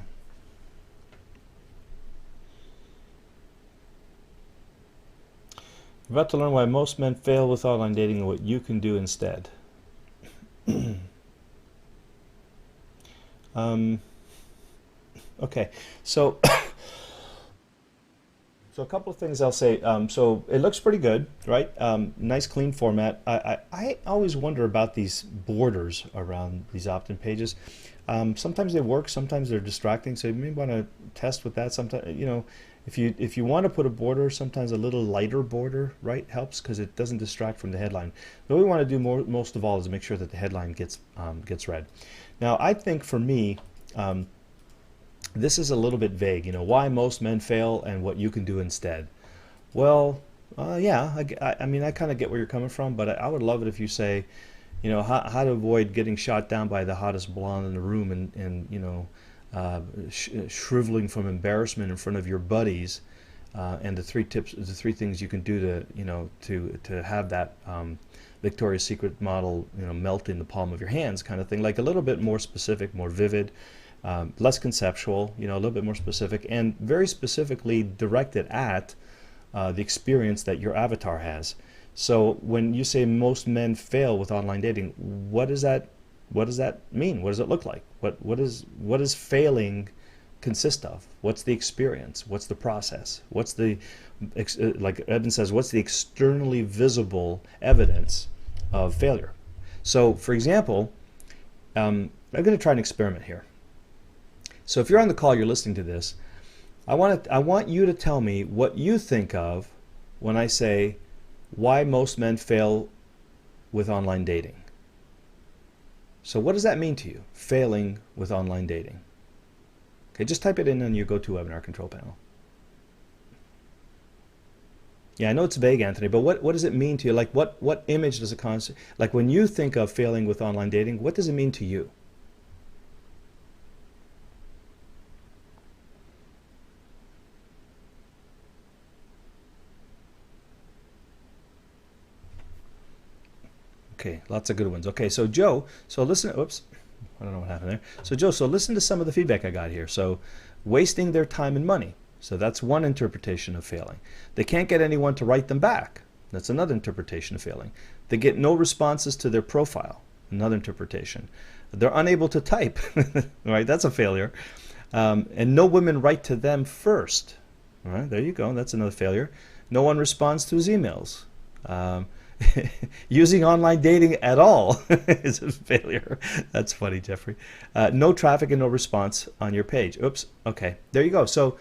We're about to learn why most men fail with online dating and what you can do instead. Okay, so so a couple of things I'll say. So it looks pretty good, right? Nice clean format. I always wonder about these borders around these opt-in pages. Sometimes they work, sometimes they're distracting, so you may want to test with that. Sometimes, if you want to put a border, sometimes a little lighter border, right, helps, because it doesn't distract from the headline. What we want to do most of all is make sure that the headline gets read. Now, I think for me, this is a little bit vague. Why most men fail and what you can do instead. Well, yeah, I mean, I kind of get where you're coming from, but I would love it if you say, how to avoid getting shot down by the hottest blonde in the room and shriveling from embarrassment in front of your buddies, and the three things you can do to have that Victoria's Secret model, melt in the palm of your hands, kind of thing. Like a little bit more specific, more vivid, less conceptual, a little bit more specific, and very specifically directed at the experience that your avatar has. So when you say most men fail with online dating, what does that mean? What does it look like? What does failing consist of? What's the experience? What's the process? What's the, like Edmund says, what's the externally visible evidence of failure? So, for example, I'm going to try an experiment here. So if you're on the call, you're listening to this, I want you to tell me what you think of when I say why most men fail with online dating. So what does that mean to you, failing with online dating? Okay, just type it in on your GoToWebinar control panel. Yeah, I know it's vague, Anthony, but what does it mean to you? Like, what image does it constitute? Like, when you think of failing with online dating, what does it mean to you? Okay, lots of good ones. Okay, so Joe, so listen, oops, I don't know what happened there. So Joe, so listen to some of the feedback I got here. So wasting their time and money. So that's one interpretation of failing. They can't get anyone to write them back. That's another interpretation of failing. They get no responses to their profile. Another interpretation. They're unable to type. Right? That's a failure. And no women write to them first. All right, there you go. That's another failure. No one responds to his emails. Using online dating at all is a failure. That's funny, Jeffrey. No traffic and no response on your page. Oops. Okay, there you go. So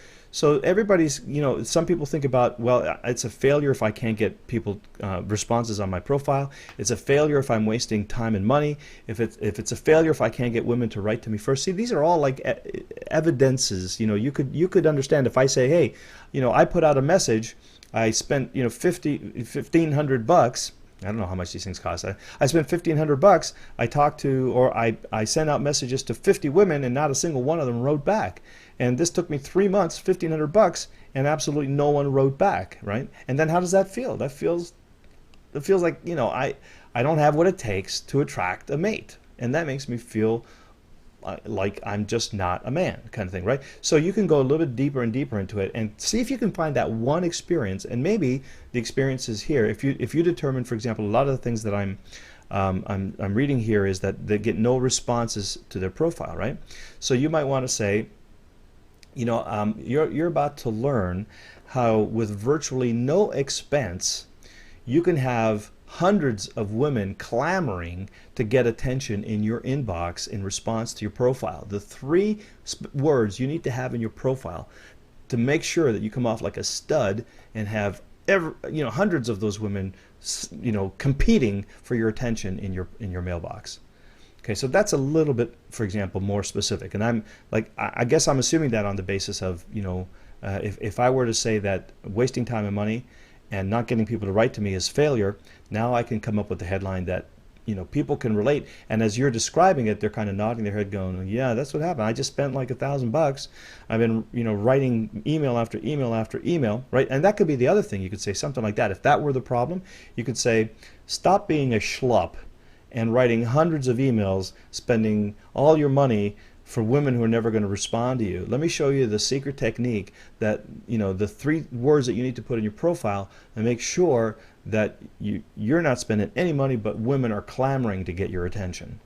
everybody's, some people think about, well, it's a failure if I can't get people responses on my profile. It's a failure if I'm wasting time and money. If it's a failure if I can't get women to write to me first. See, these are all like evidences. You could understand if I say, hey, I put out a message. I spent $1,500. I don't know how much these things cost. I spent $1,500. I talked to, or I sent out messages to 50 women, and not a single one of them wrote back. And this took me 3 months, $1,500, and absolutely no one wrote back, right? And then how does that feel? That feels like I don't have what it takes to attract a mate, and that makes me feel like I'm just not a man, kind of thing, right? So you can go a little bit deeper and deeper into it and see if you can find that one experience, and maybe the experience is here. If you determine, for example, a lot of the things that I'm reading here is that they get no responses to their profile, right? So you might want to say, you're about to learn how with virtually no expense you can have hundreds of women clamoring to get attention in your inbox in response to your profile. The 3 words you need to have in your profile to make sure that you come off like a stud and have hundreds of those women competing for your attention in your mailbox. Okay, so that's a little bit, for example, more specific. And I guess I'm assuming that on the basis of, if I were to say that wasting time and money and not getting people to write to me is failure, now I can come up with the headline that, people can relate. And as you're describing it, they're kind of nodding their head going, yeah, that's what happened. I just spent like $1,000. I've been, writing email after email after email, right? And that could be the other thing. You could say something like that. If that were the problem, you could say, stop being a schlup and writing hundreds of emails, spending all your money for women who are never going to respond to you. Let me show you the secret technique that, the 3 words that you need to put in your profile, and make sure that you're not spending any money, but women are clamoring to get your attention.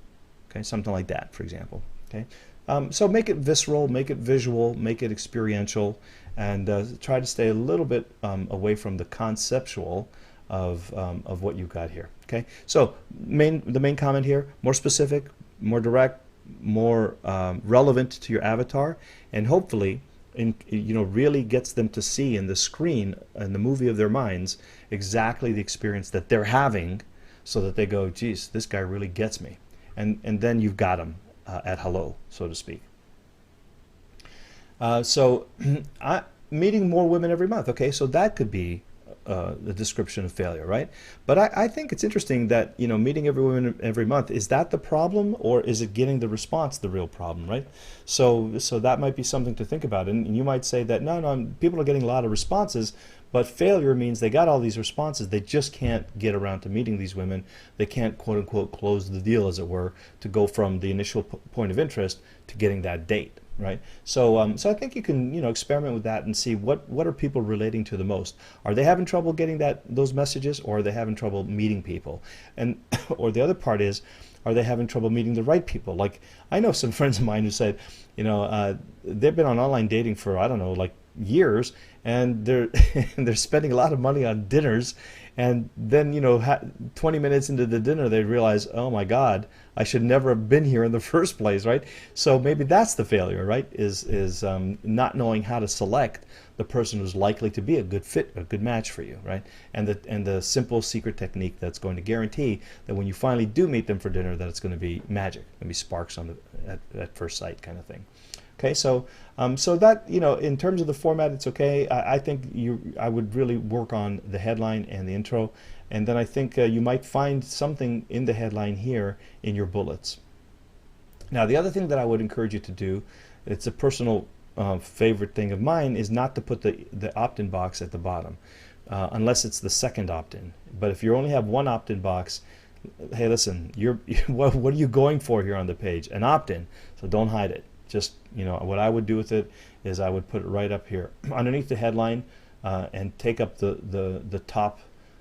Okay, something like that, for example. Okay, so make it visceral, make it visual, make it experiential, and try to stay a little bit away from the conceptual of what you've got here. Okay, so the main comment here: more specific, more direct, more relevant to your avatar, and hopefully really gets them to see in the screen, in the movie of their minds, exactly the experience that they're having, so that they go, geez, this guy really gets me, and then you've got them at hello, so to speak. So meeting more women every month. Okay, so that could be the description of failure, right? But I think it's interesting that meeting every woman every month, is that the problem, or is it getting the response the real problem, right? So that might be something to think about, and you might say that no, people are getting a lot of responses, but failure means they got all these responses, they just can't get around to meeting these women. They can't quote unquote close the deal, as it were, to go from the initial point of interest to getting that date. Right, so so I think you can experiment with that and see what are people relating to the most. Are they having trouble getting those messages, or are they having trouble meeting people? And or the other part is, are they having trouble meeting the right people? Like, I know some friends of mine who said, they've been on online dating for, I don't know, like years, and they're spending a lot of money on dinners, and then 20 minutes into the dinner they realize, oh my God, I should never have been here in the first place, right? So maybe that's the failure, right? Is not knowing how to select the person who's likely to be a good fit, a good match for you, right? And the simple secret technique that's going to guarantee that when you finally do meet them for dinner, that it's going to be magic, going to be sparks at first sight, kind of thing. Okay, so so that in terms of the format, it's okay. I think I would really work on the headline and the intro, and then I think you might find something in the headline here in your bullets. Now, the other thing that I would encourage you to do, it's a personal favorite thing of mine, is not to put the opt-in box at the bottom, unless it's the second opt-in. But if you only have one opt-in box, hey, listen, what are you going for here on the page? An opt-in, so don't hide it. Just, what I would do with it is I would put it right up here underneath the headline, and take up the top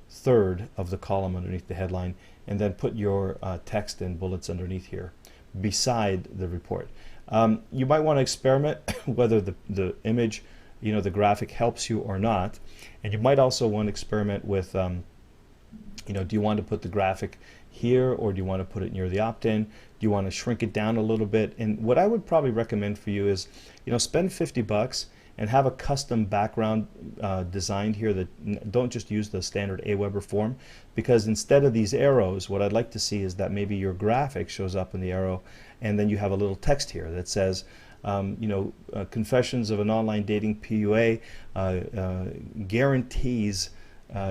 third of the column underneath the headline, and then put your text and bullets underneath here beside the report. You might want to experiment whether the image, the graphic helps you or not, and you might also want to experiment with do you want to put the graphic here, or do you want to put it near the opt-in? Do you want to shrink it down a little bit? And what I would probably recommend for you is, spend $50 and have a custom background designed here that don't just use the standard Aweber form, because instead of these arrows, what I'd like to see is that maybe your graphic shows up in the arrow, and then you have a little text here that says, Confessions of an Online Dating PUA guarantees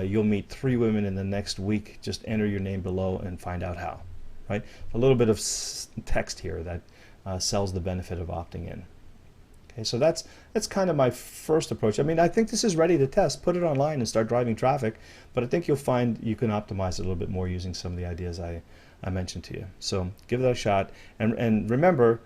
you'll meet 3 women in the next week. Just enter your name below and find out how. Right? A little bit of text here that sells the benefit of opting in. Okay, so that's kind of my first approach. I mean, I think this is ready to test. Put it online and start driving traffic, but I think you'll find you can optimize it a little bit more using some of the ideas I mentioned to you. So give that a shot, and remember,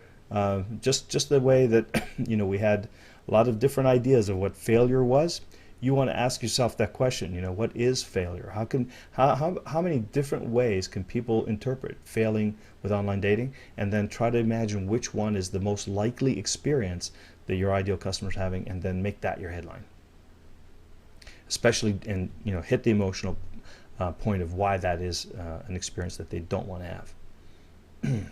just the way that we had a lot of different ideas of what failure was. You want to ask yourself that question, what is failure? How many different ways can people interpret failing with online dating, and then try to imagine which one is the most likely experience that your ideal customer is having, and then make that your headline. Especially hit the emotional point of why that is an experience that they don't want to have.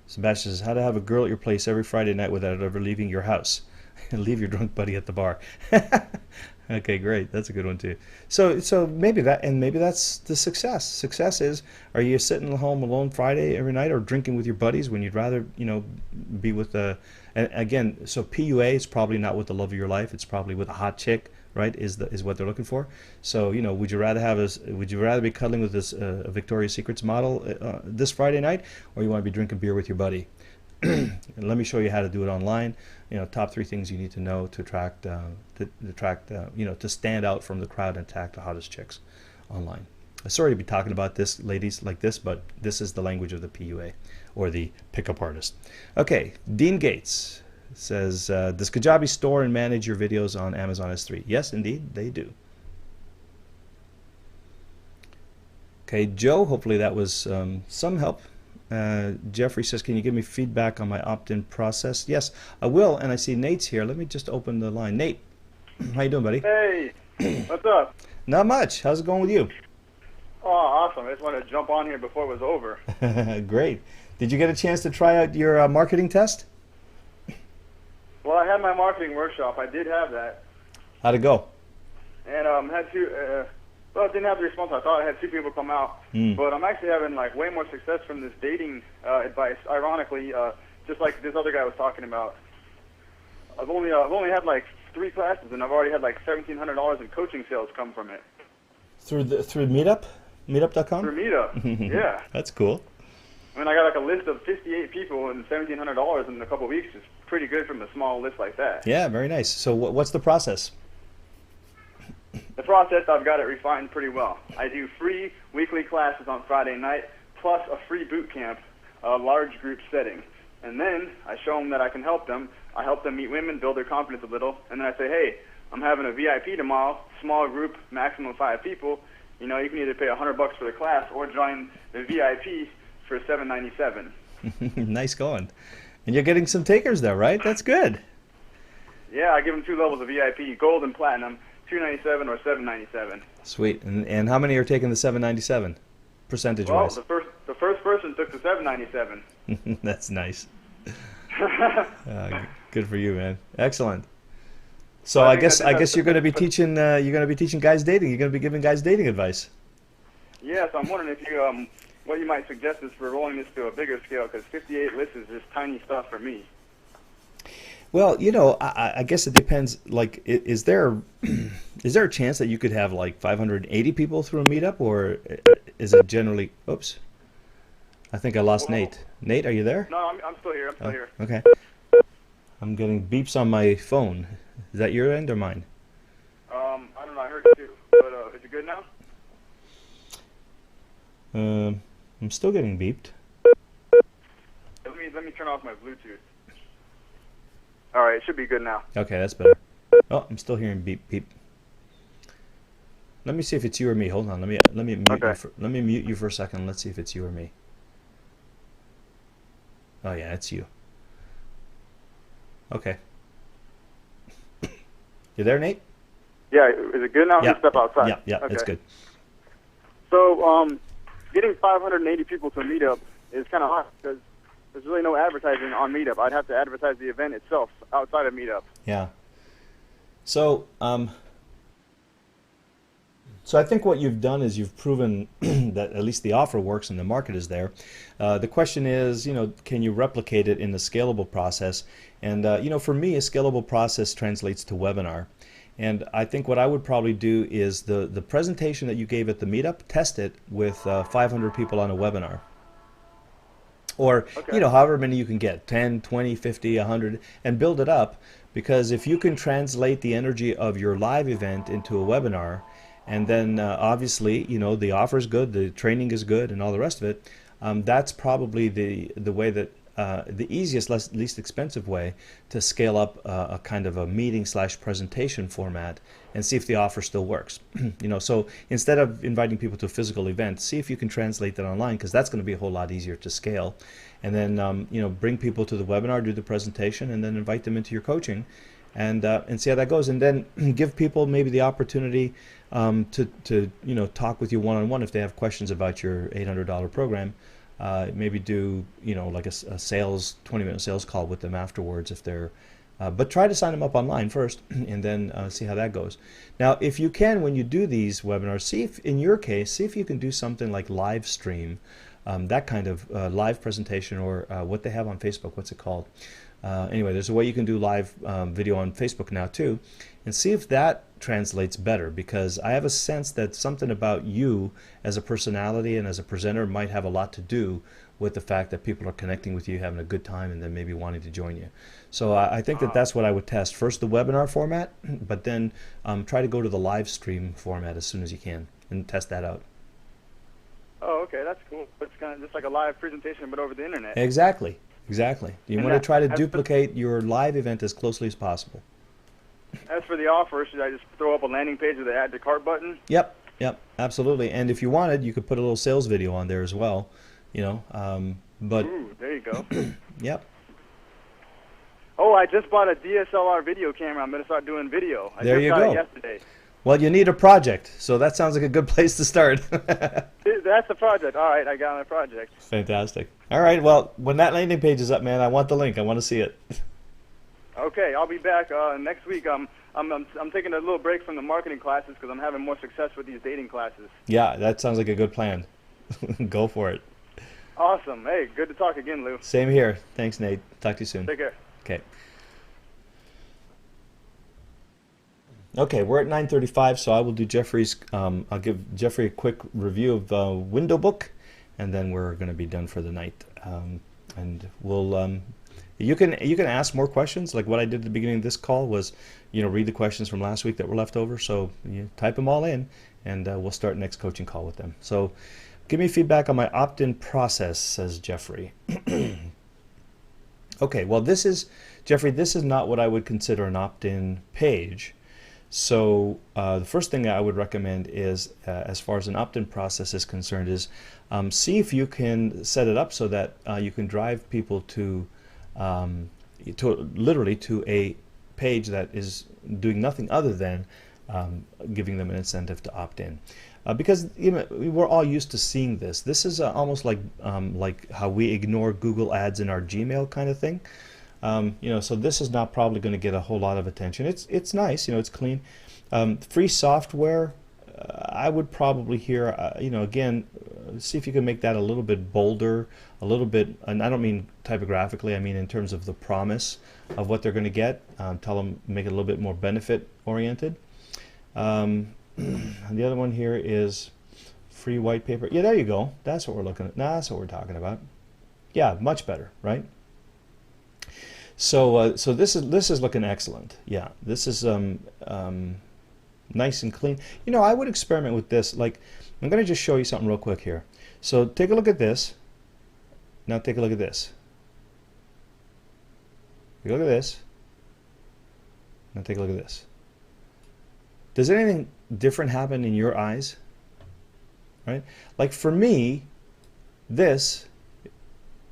Sebastian says, how to have a girl at your place every Friday night without ever leaving your house. Leave your drunk buddy at the bar. Okay, great. That's a good one too. So maybe that's the success. Success is, are you sitting home alone Friday every night, or drinking with your buddies when you'd rather be with and again, so PUA is probably not with the love of your life. It's probably with a hot chick, right? Is what they're looking for. So would you rather be cuddling with this Victoria's Secrets model this Friday night, or you want to be drinking beer with your buddy? And let me show you how to do it online. Top 3 things you need to know to attract, to stand out from the crowd and attack the hottest chicks online. Sorry to be talking about this, ladies, like this, but this is the language of the PUA, or the pickup artist. Okay, Dean Gates says, does Kajabi store and manage your videos on Amazon S3? Yes, indeed, they do. Okay, Joe, hopefully that was some help. Jeffrey says, can you give me feedback on my opt-in process? Yes, I will, and I see Nate's here. Let me just open the line. Nate, how you doing, buddy? Hey, what's up? Not much. How's it going with you? Oh, awesome. I just wanted to jump on here before it was over. Great. Did you get a chance to try out your marketing test? Well, I had my marketing workshop. I did have that. How'd it go? And had to... Well, it didn't have the response I thought. I had 2 people come out, but I'm actually having way more success from this dating advice. Ironically, just like this other guy was talking about. I've only had 3 classes, and I've already had $1,700 in coaching sales come from it. Through Meetup, Meetup.com. Through Meetup, yeah. That's cool. I mean, I got a list of 58 people, and $1,700 in a couple of weeks is pretty good from a small list like that. Yeah, very nice. So what's the process? The process, I've got it refined pretty well. I do free weekly classes on Friday night, plus a free boot camp, a large group setting. And then I show them that I can help them. I help them meet women, build their confidence a little, and then I say, hey, I'm having a VIP tomorrow, small group, maximum 5 people. You can either pay $100 for the class or join the VIP for $797. Nice going. And you're getting some takers there, right? That's good. Yeah, I give them 2 levels of VIP, gold and platinum. $297 or $797. Sweet. And how many are taking the $797 percentage-wise? Well, the first person took the $797. That's nice. Good for you, man. Excellent. So I guess you're going to be teaching guys dating. You're going to be giving guys dating advice. Yes, I'm wondering if you what you might suggest is for rolling this to a bigger scale, because 58 lists is just tiny stuff for me. Well, I guess it depends. Like, is there a chance that you could have 580 people through a meetup, or is it generally? Oops, I think I lost Nate. Nate, are you there? No, I'm still here. I'm still here. Okay. I'm getting beeps on my phone. Is that your end or mine? I don't know. I heard it too. But is it good now? I'm still getting beeped. Let me turn off my Bluetooth. All right, it should be good now. Okay, that's better. Oh, I'm still hearing beep beep. Let me see if it's you or me. Hold on. Let me mute Okay. let me mute you for a second. Let's see if it's you or me. Oh yeah, it's you. Okay. You there, Nate? Yeah, is it good now? Let me step outside. Yeah, Okay. it's good. So, getting 580 people to a meetup is kind of hard because there's really no advertising on Meetup. I'd have to advertise the event itself outside of Meetup. Yeah. So, so I think what you've done is you've proven that at least the offer works and the market is there. The question is, can you replicate it in a scalable process? And for me, a scalable process translates to webinar. And I think what I would probably do is the presentation that you gave at the meetup, test it with 500 people on a webinar. Or, Okay. However many you can get, 10, 20, 50, 100, and build it up. Because if you can translate the energy of your live event into a webinar, and then obviously, the offer is good, the training is good, and all the rest of it, that's probably the way that, the easiest, least expensive way to scale up a kind of a meeting/presentation format and see if the offer still works. So instead of inviting people to a physical event, see if you can translate that online, because that's going to be a whole lot easier to scale. And then bring people to the webinar, do the presentation, and then invite them into your coaching, and see how that goes. And then give people maybe the opportunity to talk with you one-on-one if they have questions about your $800 program. Maybe do like a sales 20-minute sales call with them afterwards if they're but try to sign them up online first and then see how that goes. Now if you can, when you do these webinars, see if you can do something like live stream, that kind of live presentation, or what they have on Facebook, what's it called? Anyway, there's a way you can do live video on Facebook now too, and see if that translates better, because I have a sense that something about you as a personality and as a presenter might have a lot to do with the fact that people are connecting with you, having a good time, and then maybe wanting to join you. So I think that's what I would test. First the webinar format, but then try to go to the live stream format as soon as you can and test that out. Oh, okay, that's cool. It's kind of just like a live presentation, but over the internet. Exactly. You And want to try to that's- duplicate your live event as closely as possible. As for the offer, should I just throw up a landing page with the add to cart button? Yep, absolutely. And if you wanted, you could put a little sales video on there as well. But Ooh, there you go. yep. Oh, I just bought a DSLR video camera. I'm going to start doing video. I There just you got go. it yesterday. Well, you need a project, so that sounds like a good place to start. That's the project. All right, I got my project. Fantastic. All right, well, when that landing page is up, man, I want the link. I want to see it. Okay, I'll be back next week. I'm taking a little break from the marketing classes because I'm having more success with these dating classes. Yeah, that sounds like a good plan. Go for it. Awesome. Hey, good to talk again, Lou. Same here. Thanks, Nate. Talk to you soon. Take care. Okay. Okay, we're at 9:35, so I will do Jeffrey's. I'll give Jeffrey a quick review of Window Book, and then we're going to be done for the night. And we'll. You can ask more questions. Like what I did at the beginning of this call was, read the questions from last week that were left over. So you type them all in, and we'll start next coaching call with them. So, give me feedback on my opt-in process, says Jeffrey. Okay, well, Jeffrey. This is not what I would consider an opt-in page. So the first thing I would recommend is, as far as an opt-in process is concerned, is see if you can set it up so that you can drive people to literally to a page that is doing nothing other than giving them an incentive to opt in. Because we're all used to seeing this. This is almost like how we ignore Google Ads in our Gmail kind of thing. So this is not probably going to get a whole lot of attention. It's nice, it's clean. Free software, I would probably here, again, see if you can make that a little bit bolder, a little bit, and I don't mean typographically, I mean in terms of the promise of what they're going to get. Tell them, make it a little bit more benefit oriented. And the other one here is free white paper. Yeah, there you go. That's what we're looking at. That's what we're talking about. Yeah, much better, right? So this is looking excellent. Yeah, this is nice and clean. I would experiment with this. Like, I'm going to just show you something real quick here. So take a look at this. Now take a look at this. Take a look at this. Now take a look at this. Does anything different happen in your eyes? Right? Like for me, this,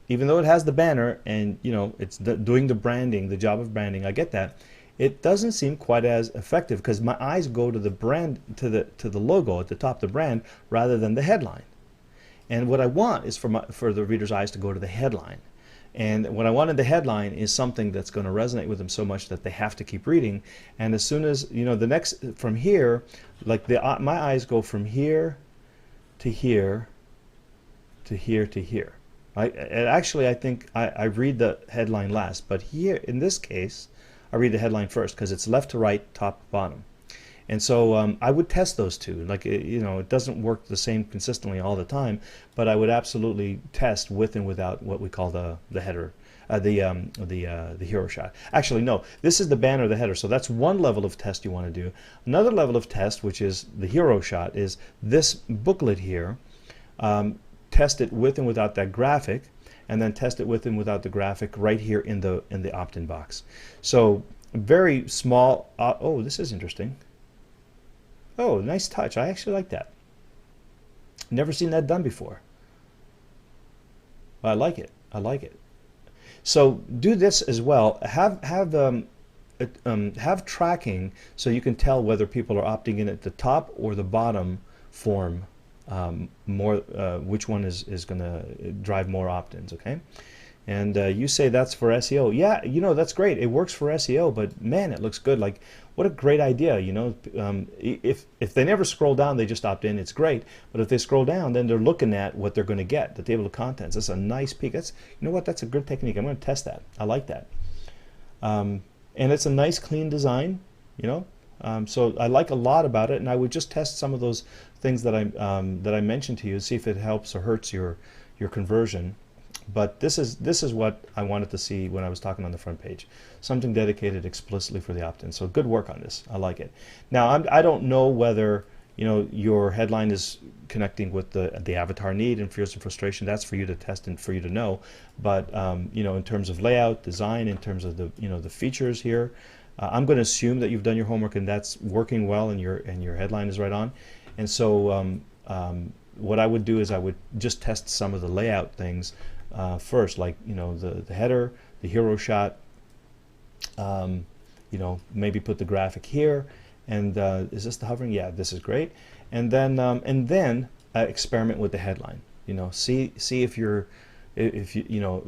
even though it has the banner and it's doing the branding, the job of branding, I get that. It doesn't seem quite as effective because my eyes go to the brand, to the logo at the top of the brand rather than the headline. And what I want is for the reader's eyes to go to the headline. And what I want in the headline is something that's going to resonate with them so much that they have to keep reading. And as soon as, the next, from here, like my eyes go from here to here to here to here. Actually, I think I read the headline last, but here, in this case, I read the headline first because it's left to right, top to bottom. And so I would test those two. Like, it doesn't work the same consistently all the time, but I would absolutely test with and without what we call the header, the hero shot. Actually, no, this is the banner, the header. So that's one level of test you want to do. Another level of test, which is the hero shot, is this booklet here. Test it with and without that graphic, and then test it with and without the graphic right here in the opt-in box. So very small. Oh, this is interesting. Oh, nice touch. I actually like that. Never seen that done before. I like it. I like it. So do this as well. Have tracking so you can tell whether people are opting in at the top or the bottom form. Which one is going to drive more opt-ins, okay? And you say that's for SEO. Yeah, that's great. It works for SEO, but man, it looks good. Like, what a great idea, if they never scroll down, they just opt in, it's great. But if they scroll down, then they're looking at what they're going to get, the table of contents. That's a nice peek. That's, that's a good technique. I'm going to test that. I like that. And it's a nice, clean design, so I like a lot about it, and I would just test some of those things that I mentioned to you, see if it helps or hurts your conversion. But this is what I wanted to see when I was talking on the front page, something dedicated explicitly for the opt-in. So good work on this. I like it. Now I don't know whether your headline is connecting with the avatar need and fears and frustration. That's for you to test and for you to know. But in terms of layout, design, in terms of the features here. I'm going to assume that you've done your homework and that's working well, and your headline is right on. And so what I would do is I would just test some of the layout things first, like the header, the hero shot. Maybe put the graphic here. And is this the hovering? Yeah, this is great. And then experiment with the headline. See if you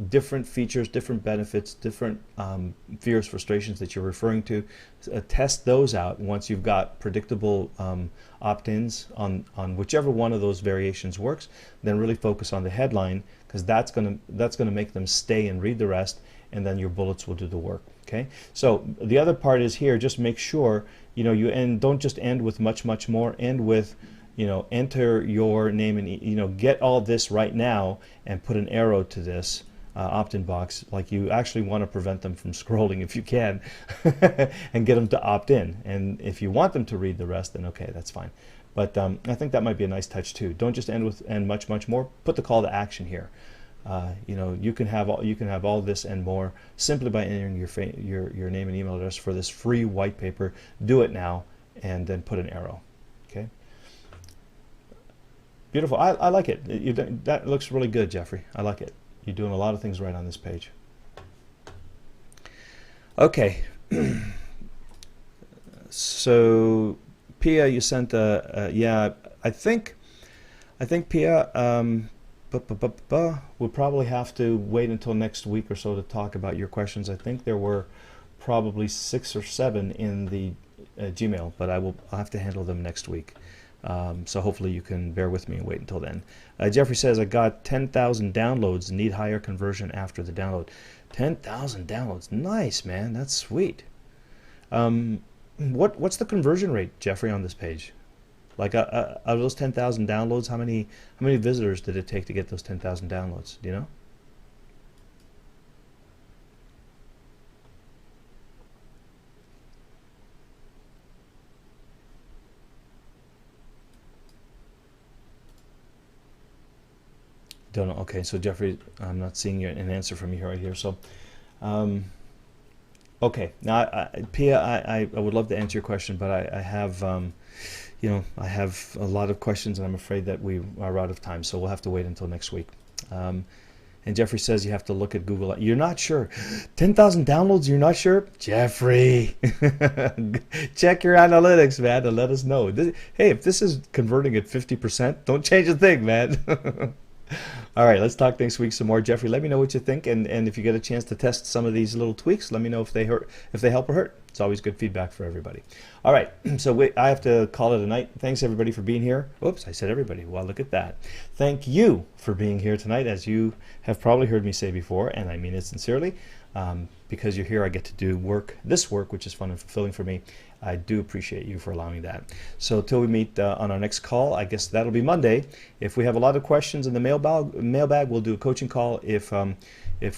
different features, different benefits, different fears, frustrations that you're referring to, test those out. Once you've got predictable opt-ins on whichever one of those variations works, then really focus on the headline, because that's gonna make them stay and read the rest, and then your bullets will do the work. Okay. So the other part is here. Just make sure don't just end with much more. End with enter your name and get all this right now and put an arrow to this opt-in box. Like, you actually want to prevent them from scrolling if you can and get them to opt in. And if you want them to read the rest, then okay, that's fine. But I think that might be a nice touch too. Don't just end with and much more. Put the call to action here. You can have all this and more simply by entering your name and email address for this free white paper. Do it now, and then put an arrow. Okay. Beautiful. I like it. That looks really good, Jeffrey. I like it. You're doing a lot of things right on this page. Okay. So, Pia, you sent yeah. I think Pia. We'll probably have to wait until next week or so to talk about your questions. I think there were probably 6 or 7 in the Gmail, but I'll have to handle them next week. So hopefully you can bear with me and wait until then. Jeffrey says, I got 10,000 downloads, need higher conversion after the download. 10,000 downloads. Nice, man. That's sweet. What's the conversion rate, Jeffrey, on this page? Like, out of those 10,000 downloads, how many visitors did it take to get those 10,000 downloads? Do you know? Don't know. Okay, so Jeffrey, I'm not seeing an answer from you right here. So, okay. Now, Pia, I would love to answer your question, but I have, I have a lot of questions, and I'm afraid that we are out of time. So we'll have to wait until next week. And Jeffrey says you have to look at Google. You're not sure. 10,000 downloads, you're not sure? Jeffrey, check your analytics, man, and let us know. Hey, if this is converting at 50%, don't change a thing, man. All right, let's talk next week some more. Jeffrey, let me know what you think, and if you get a chance to test some of these little tweaks, let me know if they help or hurt. It's always good feedback for everybody. All right, so I have to call it a night. Thanks everybody for being here. Oops, I said everybody. Well, look at that. Thank you for being here tonight, as you have probably heard me say before, and I mean it sincerely. Because you're here, I get to do this work, which is fun and fulfilling for me. I do appreciate you for allowing that. So till we meet on our next call, I guess that'll be Monday. If we have a lot of questions in the mailbag, we'll do a coaching call. If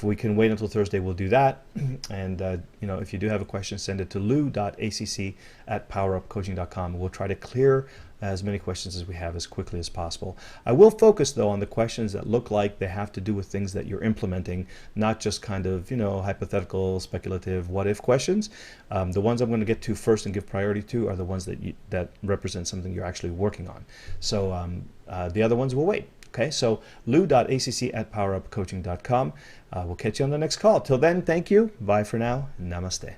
we can wait until Thursday, we'll do that. And if you do have a question, send it to lou.acc@powerupcoaching.com. We'll try to clear as many questions as we have as quickly as possible. I will focus though on the questions that look like they have to do with things that you're implementing, not just kind of hypothetical, speculative, what if questions. The ones I'm going to get to first and give priority to are the ones that represent something you're actually working on. So the other ones will wait. Okay, so lou.acc@powerupcoaching.com. We'll catch you on the next call. Till then, thank you. Bye for now. Namaste.